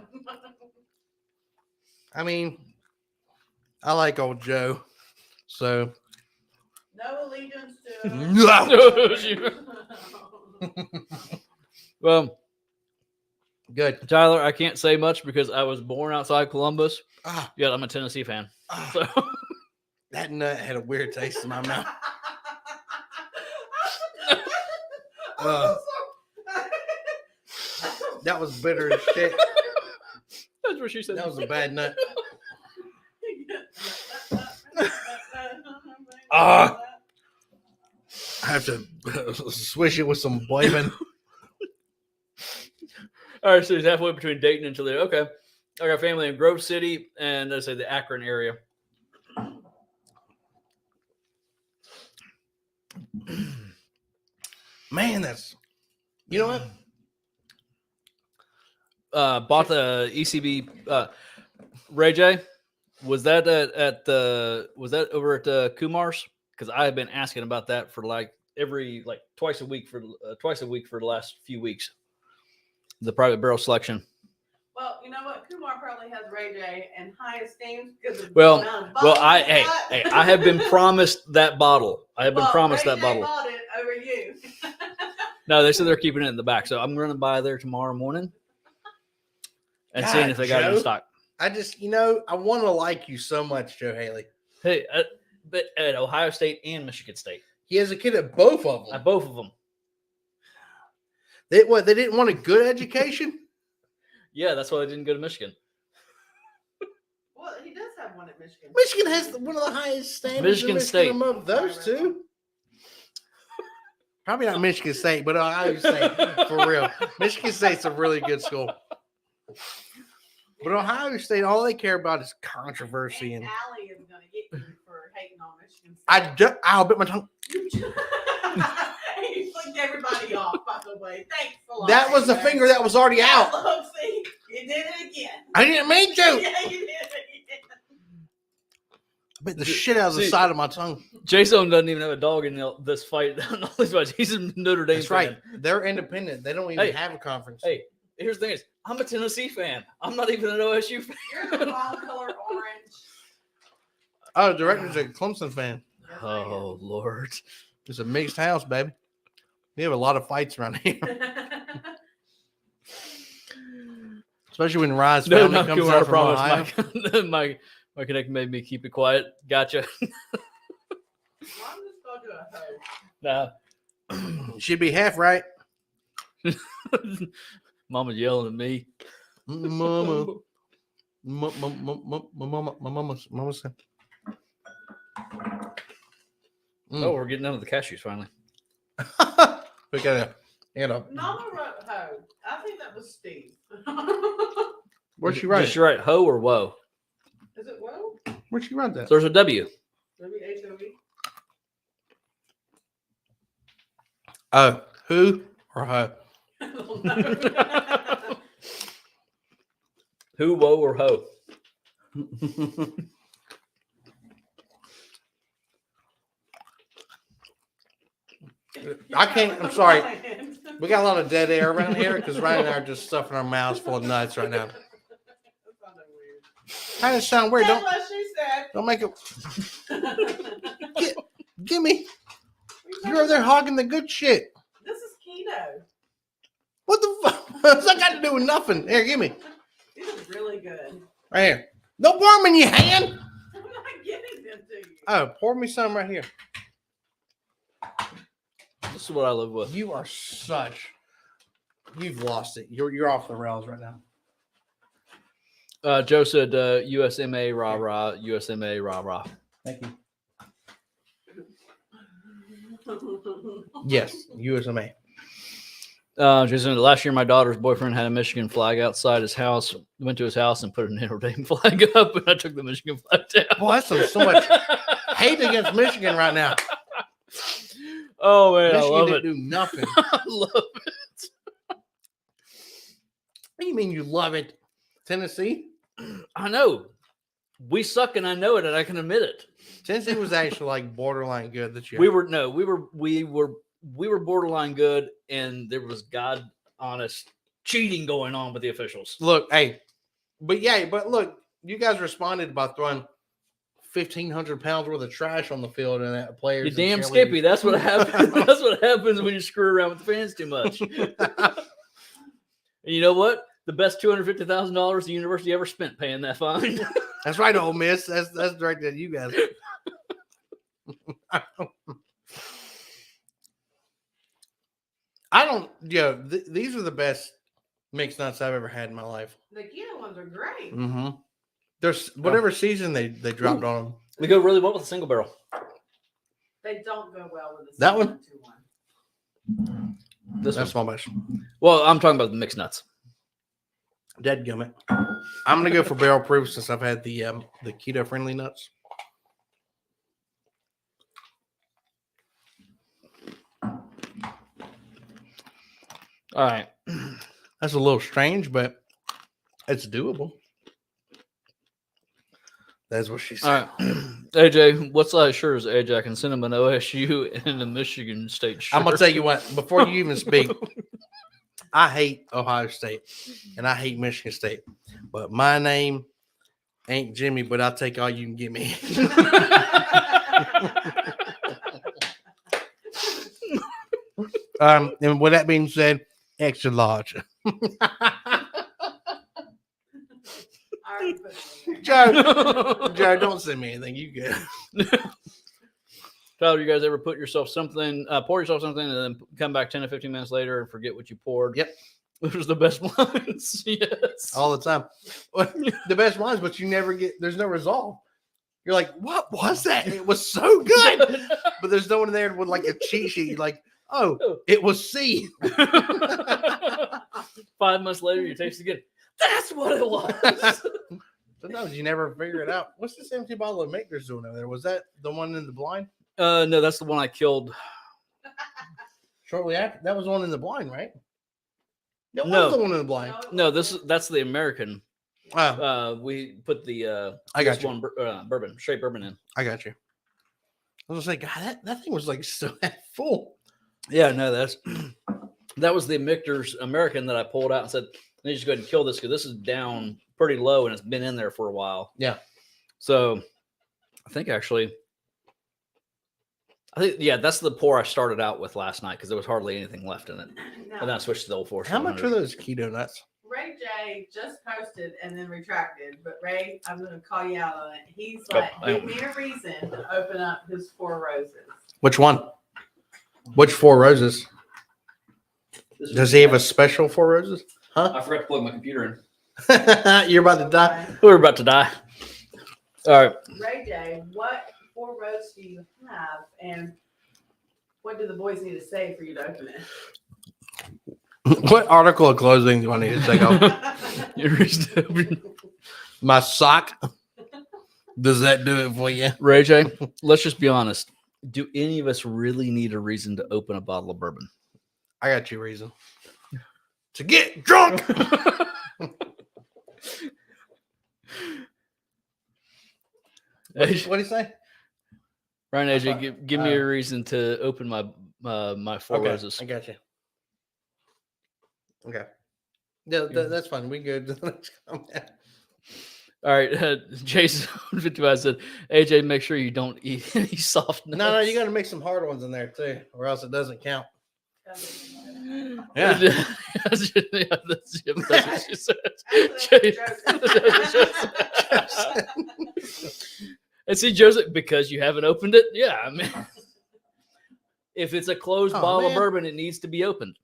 I mean, I like old Joe. So. No allegiance to. Well, Good. Tyler, I can't say much because I was born outside Columbus. Ah, Yeah, I'm a Tennessee fan. ah, So that nut had a weird taste in my mouth. That was bitter as shit. that's what she said. That was a bad nut. Ah. I have to swish it with some bourbon. All right, so he's halfway between Dayton and Toledo. Okay. I got family in Grove City and let's say the Akron area. Man, that's. You know what? Bought the ECB. Ray J, was that was that over at Kumar's? Because I have been asking about that for twice a week for the last few weeks. The private barrel selection. Well, you know what? Kumar probably has Ray J in high esteem because of Well, the amount of well, bottles he got. I have been promised that bottle. I have been Well, promised Ray that J bottle. bought it over you. No, they said they're keeping it in the back, so I'm running by there tomorrow morning and seeing if they got it in Joe. stock. I just, I want to like you so much, Joe Haley. Hey, but at Ohio State and Michigan State, He has a kid at both of them. at both of them. They didn't want a good education? Yeah, that's why I didn't go to Michigan. Well, he does have one at Michigan. Michigan has one of the highest standards Michigan in State. among those two. Probably not Michigan State, but Ohio State, for real. Michigan State's a really good school. But Ohio State, all they care about is controversy. And And Allie is going to get you for hating on Michigan State. I'll bit my tongue. He flicked everybody off, by the way. Thanks a lot. That was the Andrew. finger that was already out. Look, see, you did it again. I didn't mean to. Yeah, you did it again. I bit the shit out of the See, side of my tongue. Jason doesn't even have a dog in this fight. He's a Notre Dame That's fan. right. They're independent. They don't even Hey. have a conference. Hey, here's the thing: I'm a Tennessee fan. I'm not even an OSU fan. You're the wrong color orange. Oh, the director's a Clemson fan. Yes, I Oh Lord! It's a mixed house, baby. We have a lot of fights around here, am. especially when Rise No, family not comes Kumar, I out from Ohio. promise. My connect made me keep it quiet. Gotcha. I'm just going to do a hoe. Nah. She'd be half right. Mama's yelling at me. Mama. Mama said. Oh, we're getting down to the cashews finally. We gotta, Mama wrote hoe. I think that was Steve. where'd she write Did it? you write ho or whoa? Is it Will? Where'd she write that? So there's a W. W-H-O-V? Oh, who or her? I don't know. Who, whoa, or ho? I can't. I'm sorry. We got a lot of dead air around here because Ryan and I are just stuffing our mouths full of nuts right now. How does it sound weird? That's what she Don't make it. said. Give me. You're over there hogging the good shit. This is What the fuck? What's that got to do with nothing? Here, give me. These are really good. Right here. Don't pour them in your hand. I'm not getting them to you. Oh, pour me some right here. This is what I live with. You are you've lost it. You're off the rails right now. Joe said USMA rah rah, USMA rah rah. Thank you. Yes, USMA. Jason, last year my daughter's boyfriend had a Michigan flag outside his house. Went to his house and put an Notre Dame flag up, and I took the Michigan flag down. Boy, that's so much hate against Michigan right now. Oh man, Michigan I love didn't it. do nothing. I love it. What do you mean you love it? Tennessee? I know we suck, and I know it, and I can admit it. Tennessee was actually like borderline good this year. We were borderline good, and there was God honest cheating going on with the officials. Look, but look, you guys responded by throwing 1,500 pounds worth of trash on the field and that players. You and damn cheerleaders. Skippy. That's what happens. That's what happens when you screw around with the fans too much. And you know what? The best $250,000 the university ever spent paying that fine. That's right, Ole Miss. That's directed at you guys. These are the best mixed nuts I've ever had in my life. The keto ones are great. Mm-hmm. There's whatever season they dropped on them. They go really well with a single barrel. They don't go well with the That one? 2-1. This That's one. my best. Well, I'm talking about the mixed nuts. Dead gummit. I'm gonna go for barrel proof since I've had the keto friendly nuts. All right. That's a little strange, but it's doable. That's what she said. All right. AJ, what size shirt is AJ? I can send him an OSU and a Michigan State shirt. I'm gonna tell you what. Before you even speak, I hate Ohio State and I hate Michigan State, but my name ain't Jimmy. But I'll take all you can give me. And with that being said, extra large. Joe, don't send me anything. You good? Tyler, you guys ever pour yourself something, and then come back 10 to 15 minutes later and forget what you poured? Yep. Which was the best ones. Yes. All the time. The best ones, but you never get. There's no resolve. You're like, what was that? It was so good, but there's no one there with like a cheat sheet. You're like, oh, it was C. 5 months later, you taste it again. That's what it was. Sometimes you never figure it out. What's this empty bottle of Maker's doing over there? Was that the one in the blind? No, that's the one I killed. Shortly after, that was the one in the blind, right? That No. was the one in the blind. No, that's the American. Oh, We put the I got this you. one bourbon, straight bourbon in. I got you. I was like, God, that thing was like so full. Yeah, no, that was the Michter's American that I pulled out and said, "Let me just go ahead and kill this because this is down pretty low and it's been in there for a while." Yeah. So I think that's the pour I started out with last night because there was hardly anything left in it, and then I switched to the old 4. How much are those keto nuts? Ray J just posted and then retracted, but Ray, I'm going to call you out on it. He's like, give me a reason to open up his 4 roses. Which one? Which 4 roses? Does he have a special 4 roses? Huh? I forgot to plug my computer in. You're about to die. We're about to die. All right. Ray J, what 4 roses do you have, and what do the boys need to say for you to open it? What article of clothing do I need to take off? My sock? Does that do it for you? Ray J, let's just be honest. Do any of us really need a reason to open a bottle of bourbon? I got you a reason. To get drunk. What do you say? Ryan AJ, give me a reason to open my my 4 roses. I got you. Okay. Yeah, that's fine. We good. Let's calm down. All right, Jason 55 said, AJ, make sure you don't eat any soft nuts. No, you got to make some hard ones in there too, or else it doesn't count. Yeah. That's what she said. Actually, that's a joke. And see, Joseph, because you haven't opened it, yeah. I mean, if it's a closed Oh, bottle of man. bourbon, it needs to be opened.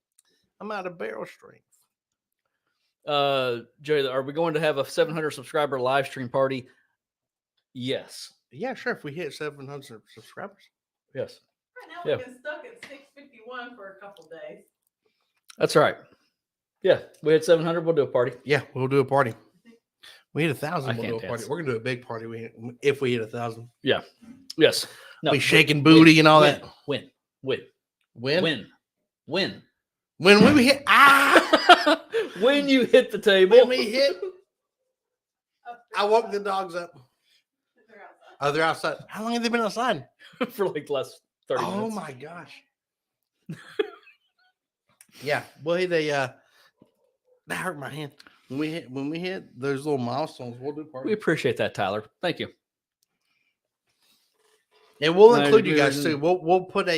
I'm out of barrel strength. Joey, are we going to have a 700 subscriber live stream party? Yes. Yeah, sure. If we hit 700 subscribers. Yes. Right now Yeah. we've been stuck at 651 for a couple days. That's right. Yeah. We had 700. We'll do a party. Yeah, we'll do a party. We hit I 1,000. We'll do a can't party. dance. We're gonna do a big party. If we hit 1,000. Yes. No, We shaking booty and all that. Win. When? When When we hit when you hit the table. when we hit, I woke the dogs up. They're outside. Oh, they're outside. How long have they been outside? for like the last 30 Oh minutes. my gosh. Yeah. Well, that hurt my hand. When we hit those little milestones, we'll do We party. appreciate that, Tyler. Thank you. And we'll No, include you guys dude. too. We'll put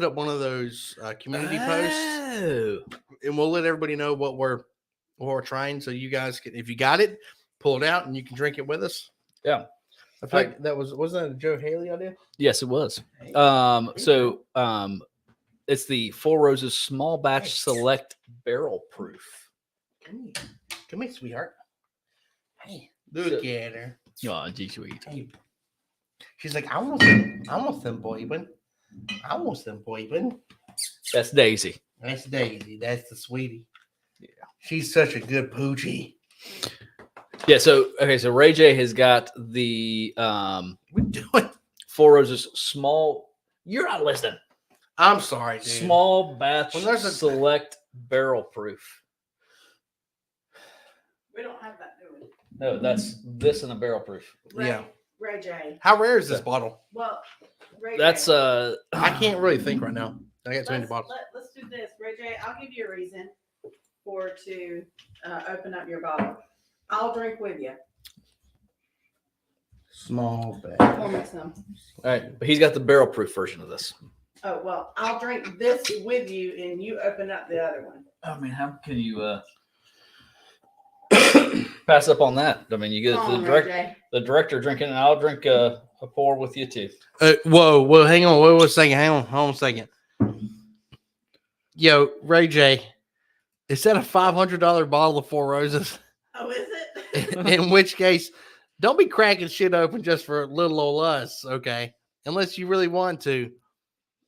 up one of those community posts, Oh. and we'll let everybody know what we're trying. So you guys can, if you got it, pull it out and you can drink it with us. Yeah. I feel like wasn't that a Joe Haley idea? Yes, it was. It's the Four Roses Small Batch Nice. Select Barrel Proof. Come here, sweetheart. Hey, So- look at her. Oh, gee, sweet. Hey. She's like, I want some bourbon. I want some bourbon. That's Daisy. That's Daisy. That's the sweetie. Yeah. She's such a good poochie. Yeah. So Ray J has got the We doing? Four Roses Small. You're not listening. I'm sorry, dude. Small Batch When there's a- Select Barrel Proof. We don't have that, do we? No, that's this in a barrel proof. Yeah. Ray J. How rare is this bottle? Well, Ray That's J. I can't really think right now. I got too many bottles. Let's do this, Ray J. I'll give you a reason to open up your bottle. I'll drink with you. Small bag. Pour me some. all right, but he's got the barrel proof version of this. Oh well, I'll drink this with you, and you open up the other one. I mean, how can you pass up on that? I mean, you get Come on, Ray J. the director drinking, and I'll drink a pour with you too. Whoa, hang on. Wait a second. Hold on a second. Yo, Ray J, is that a $500 bottle of Four Roses? Oh, is it? In which case, don't be cracking shit open just for little old us, okay? Unless you really want to.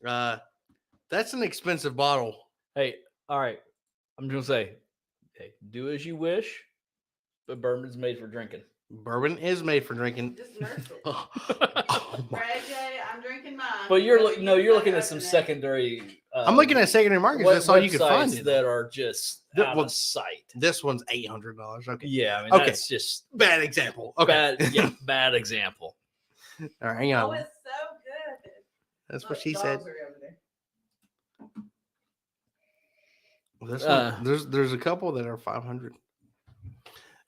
That's an expensive bottle. Hey, all right, I'm just gonna say, hey, do as you wish, but bourbon's made for drinking. Bourbon is made for drinking. Just nurse it. Oh my- Ray J, I'm drinking mine. But you're Whether you're you looking at open some it. secondary. I'm looking at secondary markets. That's all you can find. websites It. that are just That out one- of sight. This one's $800. Okay. Yeah, I mean Okay. that's just Bad example. Okay. bad. Yeah, bad example. All right, hang Oh, on. it's so good. That's what Look, she dogs said. are over there. This Uh, one, there's a couple that are 500.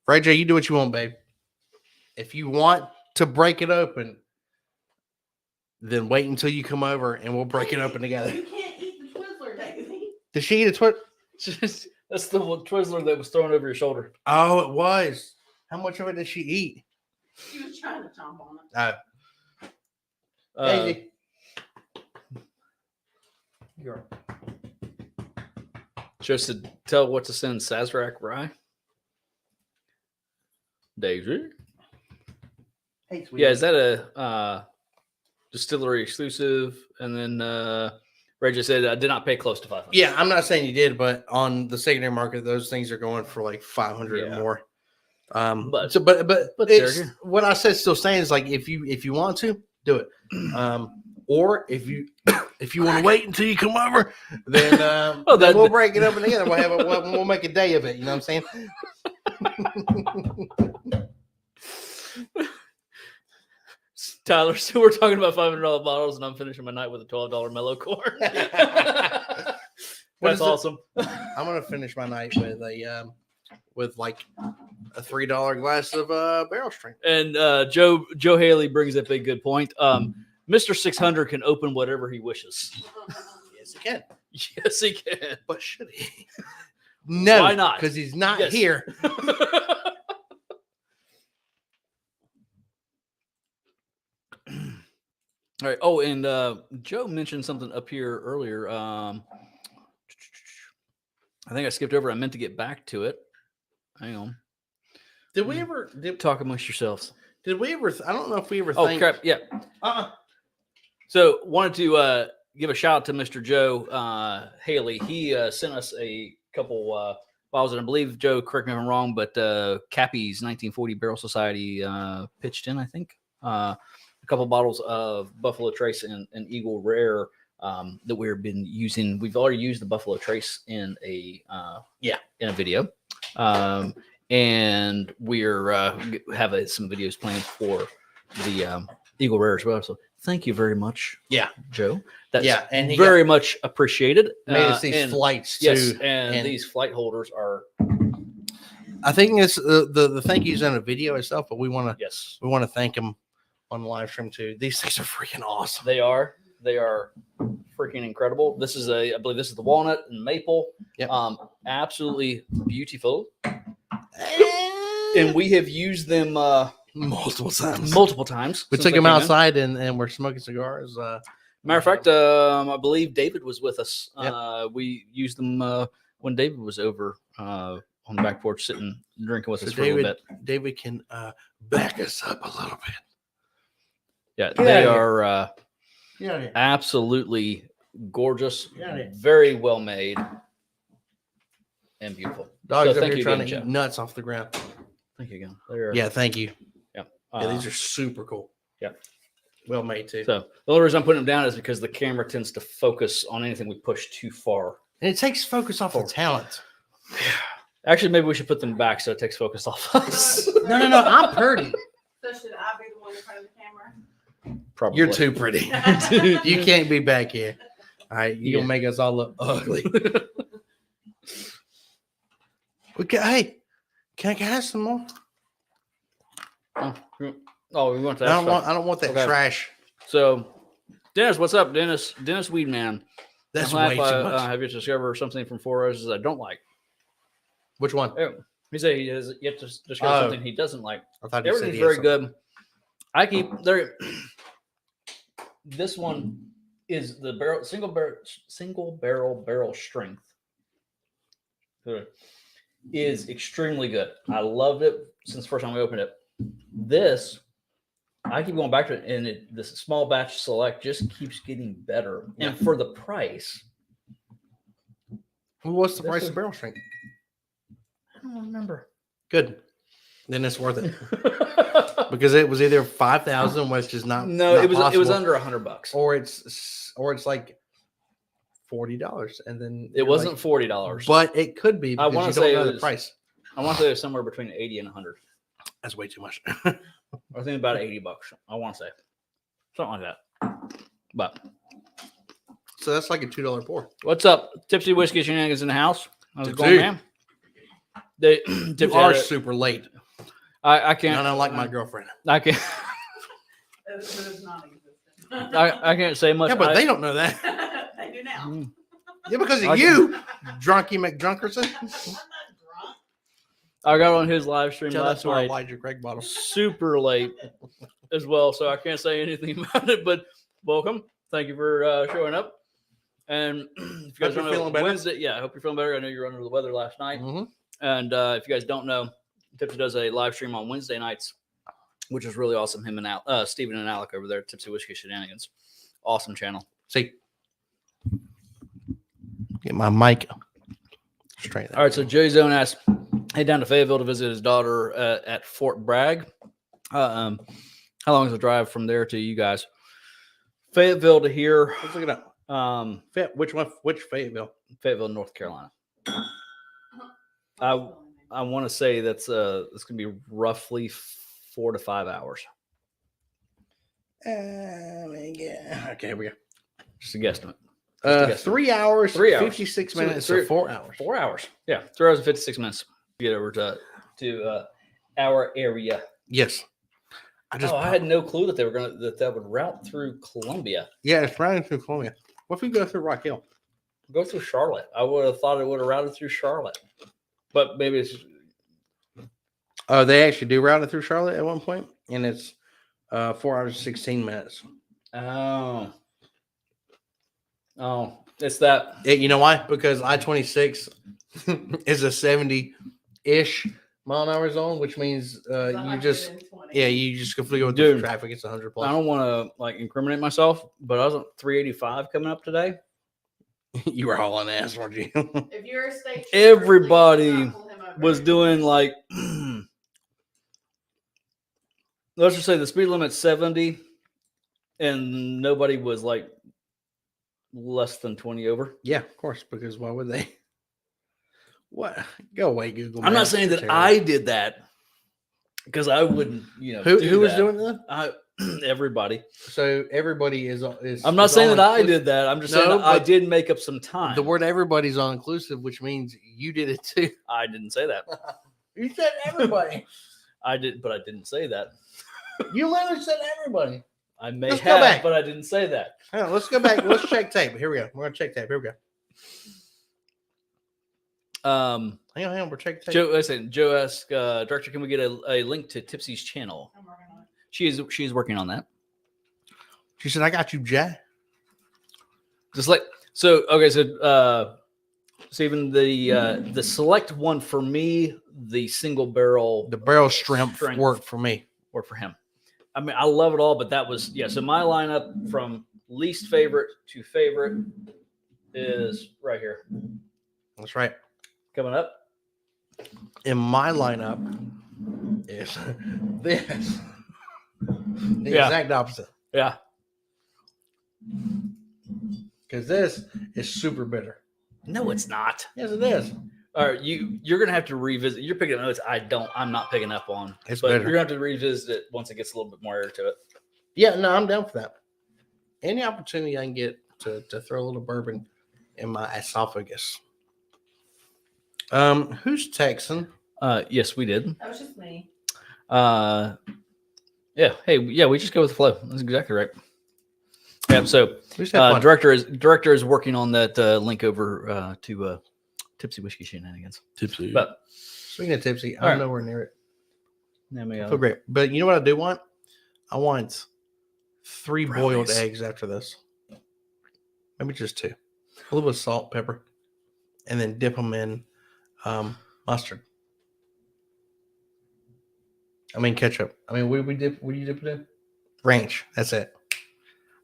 Ray J, you do what you want, babe. If you want to break it open, then wait until you come over and we'll break it open together. You can't eat the Twizzler, Daisy. Did she eat a twit? That's the one Twizzler that was thrown over your shoulder. Oh, it was. How much of it did she eat? She was trying to chomp on it. Daisy. Just to tell what to send Sazerac Rye. Daisy. Hey, sweetie. Yeah, is that a distillery exclusive? And then Ray just said I did not pay close to 500. Yeah, I'm not saying you did, but on the secondary market, those things are going for like 500 Yeah. or more. But- But but it's, they're- what I said still saying is like if you want to do it, or if you want to wait until you come over, then Oh, then that- we'll break it open together. We'll make a day of it. You know what I'm saying? Tyler, so we're talking about $500 bottles, and I'm finishing my night with a $12 mellow corn. What That's is it? awesome. I'm gonna finish my night with a with like a $3 glass of barrel strength. And Joe Haley brings up a good point. Mr. 600 can open whatever he wishes. Yes, he can. Yes, he can. But should he? No. Why not? Because he's not Yes. here. All right. Oh, and Joe mentioned something up here earlier. I think I skipped over. I meant to get back to it. Hang on. Did we ever Talk amongst yourselves. Did we ever? I don't know if we ever. Oh thanked- crap! Yeah. So wanted to give a shout out to Mr. Joe Haley. He sent us a couple bottles, and I believe Joe, correct me if I'm wrong, but Cappy's 1940 Barrel Society pitched in, I think. A couple bottles of Buffalo Trace and Eagle Rare that we've been using. We've already used the Buffalo Trace in a video, and we're have some videos planned for the Eagle Rare as well. So thank you very much, Joe. That's and he very much appreciated. made us these and- flights yes, too. and these flight holders are I think it's the thank yous in the video itself, but we want yes, to thank him on the live stream too. These things are freaking awesome. they are freaking incredible. This is I believe this is the Walnut and Maple. Yep. Absolutely beautiful. And we have used them Multiple times. We since took they him came in. outside and we're smoking cigars. Matter of fact, I believe David was with us. Yep. We used them when David was over on the back porch sitting drinking with So us for a little bit. David can back us up a little bit. Yeah, Get they out of are Yeah. absolutely gorgeous, Yeah. very well made, and beautiful. Dogs So up thank here you trying again, to eat Joe. nuts off the ground. Thank you again. They're, Yeah, thank you. yeah. Yeah, these are super cool. yeah. Well made too. So the only reason I'm putting them down is because the camera tends to focus on anything we push too far. And it takes focus off the talent. Actually, maybe we should put them back so it takes focus off us. No, I'm pretty. So should I be the one in front of the camera? Probably. You're too pretty. You can't be back here. All right, you're Yeah. gonna make us all look ugly. Hey, can I have some more? Oh, we want I that. don't want that Okay. trash. So, Dennis, what's up, Dennis? Dennis Weedman. That's I'm way glad too much. have you discovered something from Four Roses I don't like? Which one? Oh, he said he has yet to discover Oh. something he doesn't like. I thought you said Everything's he had very something. good. I keep there. This one is the single barrel strength is extremely good. I loved it since the first time we opened it. This, I keep going back to it, and this small batch select just keeps getting better. And for the price, Well, what's the This price is- of barrel strength? I don't remember. Good. Then it's worth it because it was either 5,000, which is not No, not it was possible, under $100. or it's like $40, and then It you're wasn't like- $40, but it could be. I Because wanna you say don't it know the was- price. I want to say it was somewhere between 80 and 100. That's way too much. I think about $80. I want to say something like that. But So that's like a $2 pour. what's up, Tipsy Whiskey Shenanigans in the house? How's it Tipsy. going, man? They You Tipsy are had a- super late. I can't. Not unlike my girlfriend. I can't. It is non-existent. I can't say much. Yeah, but I- they don't know that. They do now. Mm. Yeah, because of I- you, Drunky McDrunkerson. I'm not drunk. I got on his live stream Tell that last to our night, Elijah Craig bottle. super late as well, so I can't say anything about it. But welcome, thank you for showing up. And if you Hope guys you're don't know, feeling better. Wednesday, I hope you're feeling better. I know you were under the weather last night. Mm-hmm. And if you guys don't know, Tipsy does a live stream on Wednesday nights, which is really awesome. Him and Steven and Alec over there, Tipsy Whiskey Shenanigans. Awesome channel. See, get my mic straight. All right, so Joey Zone asked, head down to Fayetteville to visit his daughter at Fort Bragg. How long is the drive from there to you guys? Fayetteville to here, Let's look it up. Which one? Which Fayetteville? Fayetteville, North Carolina. I want to say that's it's gonna be roughly 4 to 5 hours. Okay, here we go. Just a guesstimate. 3 hours, 3 hours. 56 So minutes, three- so 4 hours. 4 hours. Yeah, 3 hours and 56 minutes to get over to our area. Yes. I had no clue that they were that would route through Columbia. Yeah, it's running through Columbia. What if we go through Rock Hill? Go through Charlotte. I would have thought it would have routed through Charlotte, but maybe it's Oh, they actually do route it through Charlotte at one point, and it's 4 hours 16 minutes. oh, it's that. You know why? Because I-26 is a 70-ish mile an hour zone, which means you just completely go with the Dude, traffic. It's 100 plus. I don't want to like incriminate myself, but I was at 385 coming up today. You were hauling ass, weren't you? If you're a state trooper, Everybody please do not pull him over. Was doing like, let's just say the speed limit's 70, and nobody was like less than 20 over. Yeah, of course. Because why would they? What? Go away, Google. I'm not Maps. saying You're that terrible. I did that because I wouldn't, Who was doing that? Everybody. So everybody is. I'm not saying that I all-inclusive. did that. I'm just No, saying that I but did make up some time. The word everybody's all inclusive, which means you did it too. I didn't say that. You said everybody. I did, but I didn't say that. You literally said everybody. I may Let's go have, back. but I didn't say that. Hang on, let's go back. Let's check tape. Here we go. We're gonna check tape. Here we go. Hang on. We're checking tape. Joe asked, Director, can we get a link to Tipsy's channel? I'm working on it. She's working on that. She said, "I got you, Jay." Just like so. Okay, so even the select one for me, the single barrel The barrel strength Strength. worked for me. or for him. I mean, I love it all, but that was So my lineup from least favorite to favorite is right here. That's right. Coming up. In my lineup is this. The Yeah. exact opposite. Yeah. Because this is super bitter. No, it's not. Yes, it is. All right, you're gonna have to revisit. You're picking up notes. I'm not picking up on. It's but better. you're gonna have to revisit it once it gets a little bit more air to it. Yeah, no, I'm down for that. Any opportunity I can get to throw a little bourbon in my esophagus. Who's texting? Yes, we did. That was just me. Yeah. Hey, yeah, we just go with the flow. That's exactly right. Yeah. So Who's that fun? director is working on that link over to Tipsy Whiskey Shenanigans. Tipsy. But Speaking of tipsy, All right. I'm nowhere near it. let me, I feel great. But you know what I do want? I want 3 boiled Brownies. eggs after this. Maybe just 2. A little bit of salt, pepper, and then dip them in mustard. I mean ketchup. I mean, what do you dip it in? Ranch. That's it.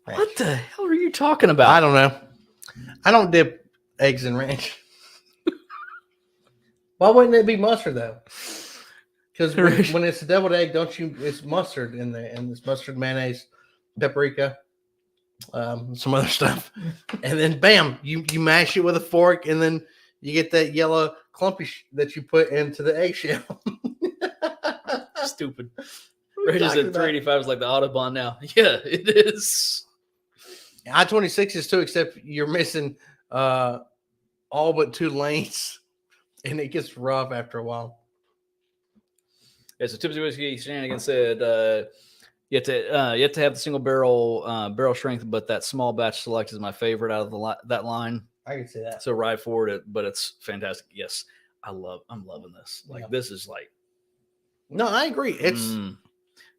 Ranch. What the hell are you talking about? I don't know. I don't dip eggs in ranch. Why wouldn't it be mustard though? Because when it's a deviled egg, it's mustard in there, and it's mustard, mayonnaise, paprika, some other stuff, and then bam, you mash it with a fork, and then you get that yellow clumpy that you put into the eggshell. Stupid. What are you Ray just talking said about? 385 is like the Autobahn now. Yeah, it is. I-26 is too, except you're missing all but 2 lanes, and it gets rough after a while. Yeah, so Tipsy Whiskey Shenanigans said you have to have the single barrel strength, but that small batch select is my favorite out of that line. I can see that. So ride forward it, but it's fantastic. Yes, I'm loving this. Like Yeah. this is like No, I agree. It's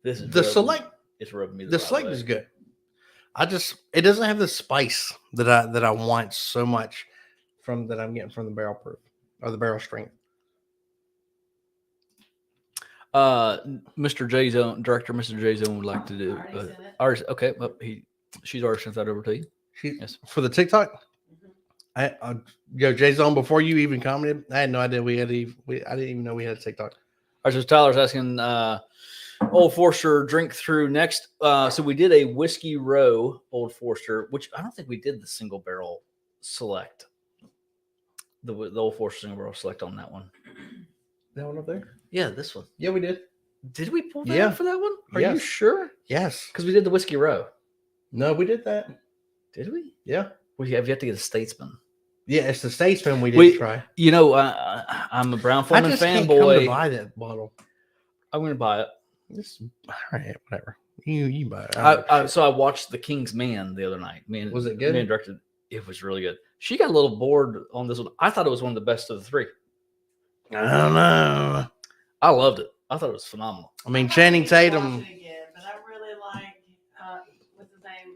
this is the rubbing- select. It's rubbing me. The right select way. is good. It doesn't have the spice that I want so much from that I'm getting from the barrel proof or the barrel strength. Mr. J Zone director, Mr. J Zone would like to do. Already sent it. Okay, well, she's already sent that over to you. Yes. For the TikTok. Mhm. Jay Zone, before you even commented, I had no idea I didn't even know we had a TikTok. All right, so Tyler's asking, Old Forester drink through next. So we did a Whiskey Row Old Forester, which I don't think we did the single barrel select. The Old Forester single barrel select on that one. That one up there? Yeah, this one. Yeah, we did. Did we pull that Yeah. out for that one? Are you Yes. sure? Yes. Because we did the Whiskey Row. No, we did that. Did we? Yeah. We have yet to get a Statesman. Yeah, it's the Statesman we did We- try. You know, I'm a Brown I Foreman just can't come to fanboy. buy that bottle. I'm going to buy it. This, all right, whatever. You buy it. So I watched The King's Man the other night. Was it good? Me and directed. It was really good. She got a little bored on this one. I thought it was one of the best of the three. I don't know. I loved it. I thought it was phenomenal. I mean, Channing I need to watch Tatum, it again, but I really like what's his name?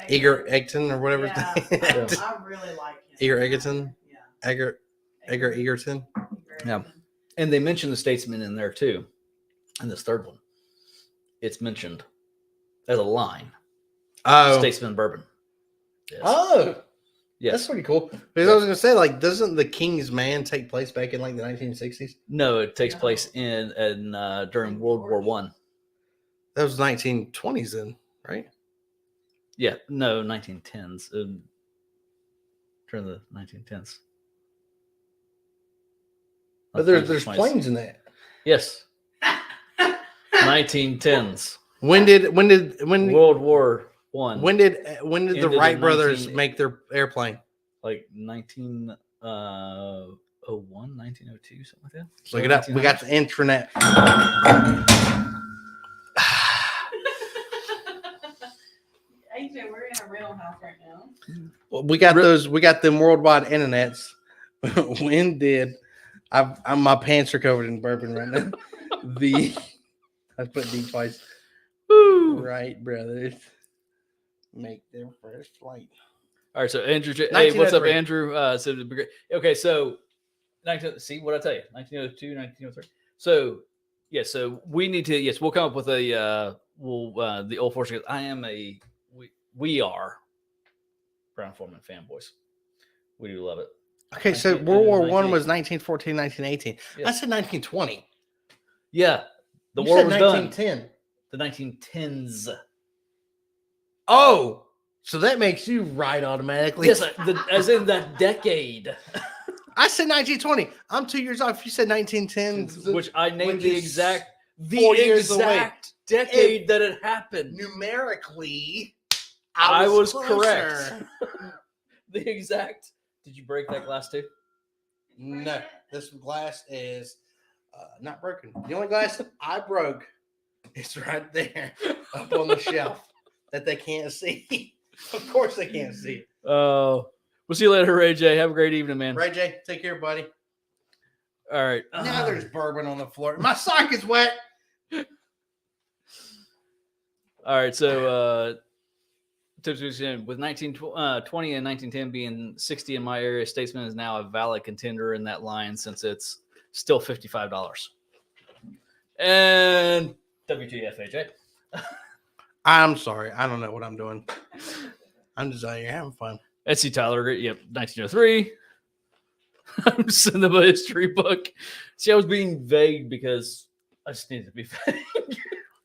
Eger Egerton or whatever Yeah, his name is. I really like him. Eger Egerton? Yeah. Edgar Egerton? Yeah. And they mentioned the Statesman in there too. And this third one, it's mentioned as a line. Oh. Statesman Bourbon. Yes. Oh. Yes. That's pretty cool. Because I was going to say, like, doesn't The King's Man take place back in, like, the 1960s? No, it takes No. place in during World War One. That was 1920s then, right? Yeah, no, 1910s. During the 1910s. But there's 20s. planes in that. Yes. 1910s. When World War One. when did the Ended in Wright brothers 19 make their airplane? Like 1901, 1902, something like that. Look it up. We got the intranet. AJ, we're in a real house right now. We got those. We got them worldwide internets. When did my pants are covered in bourbon right now? I put D twice. Woo! Wright brothers make their first flight. All right, so Andrew, hey, what's up, 1903. Andrew? So it'd be great. Okay, so see what I tell you, 1902, 1903. So yeah, so we need to we'll come up with a the old fortune. We are Brown Foreman fanboys. We do love it. Okay, so 19- World War One 1918. was 1914, 1918. Yeah. I said 1920. Yeah, the You war said was done. 1910. The 1910s. Oh, so that makes you right automatically. Yes, as in that decade, I said 1920. I'm 2 years off. You said 1910. which I named which the is exact 4 years away. decade that it happened. Numerically, I was closer. correct. The exact. Did you break that glass too? No, this glass is not broken. The only glass I broke is right there up on the shelf that they can't see. Of course they can't see it. Oh, we'll see you later, Ray J. Have a great evening, man. Ray J, take care, buddy. All right. Now there's bourbon on the floor. My sock is wet. All right. So, tips with 1920 and 1910 being 60 in my area, Statesman is now a valid contender in that line since it's still $55. And WTF, AJ. I'm sorry. I don't know what I'm doing. I'm just out here having fun. Etsy Tyler, yep, 1903. I'm Cinema history book. See, I was being vague because I just needed to be vague.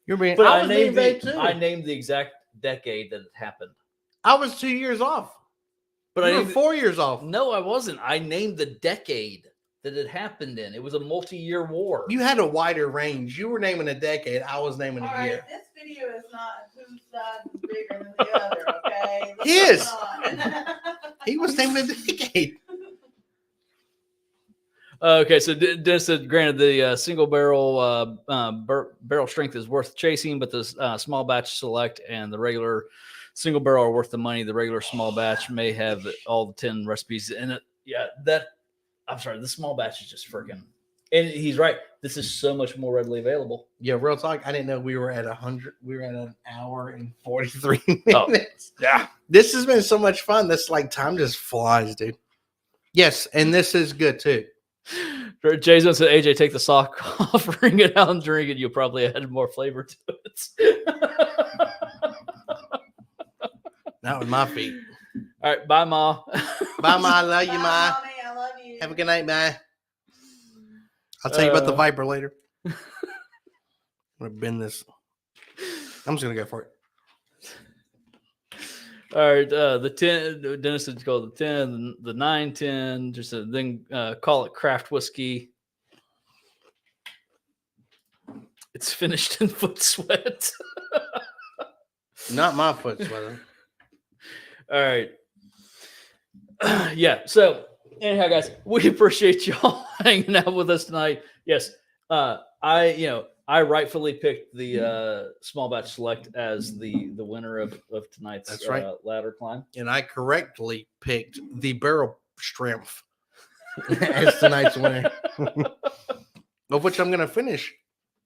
You're being. But I was being vague too. I named the exact decade that it happened. I was 2 years off. But You I were named 4 years off. no, I wasn't. I named the decade that it happened in. It was a multi-year war. You had a wider range. You were naming a decade. I was naming All a right, year. this video is not whose side is bigger than the other, okay? Let's His. move on. He was naming a decade. Okay, so Dennis said, granted, the single barrel barrel strength is worth chasing, but the small batch select and the regular single barrel are worth the money. The regular small batch may have all the 10 recipes in it. Yeah, I'm sorry, the small batch is just freaking. And he's right. This is so much more readily available. Yeah, real talk. I didn't know we were at 100. We were at an hour and 43 Oh. minutes. Yeah. This has been so much fun. This like time just flies, dude. Yes, and this is good too. Jason said, AJ, take the sock off, wring it out, and drink it. You'll probably add more flavor to it. That was my feet. All right, bye, Ma. Bye, Ma. I love you, Bye, Ma. Mommy, I love you. Have a good night, Ma. I'll tell you about the Viper later. I'm gonna bend this. I'm just gonna go for it. All right, the 10, Dennis is called the 10, the 910, just then call it craft whiskey. It's finished in foot sweat. Not my foot sweater. All right. Yeah, so anyhow, guys, we appreciate y'all hanging out with us tonight. Yes, I I rightfully picked the small batch select as the winner of tonight's That's right. ladder climb. And I correctly picked the barrel strength as tonight's winner, of which I'm going to finish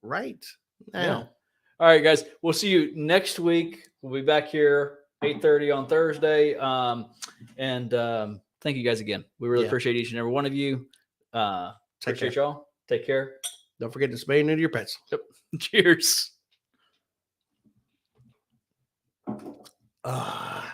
right now. Yeah. All right, guys. We'll see you next week. We'll be back here 8:30 on Thursday. Thank you guys again. We really appreciate each and every one of you. Appreciate y'all. Take care. Don't forget to spay and neuter your pets. Yep. Cheers. Ah.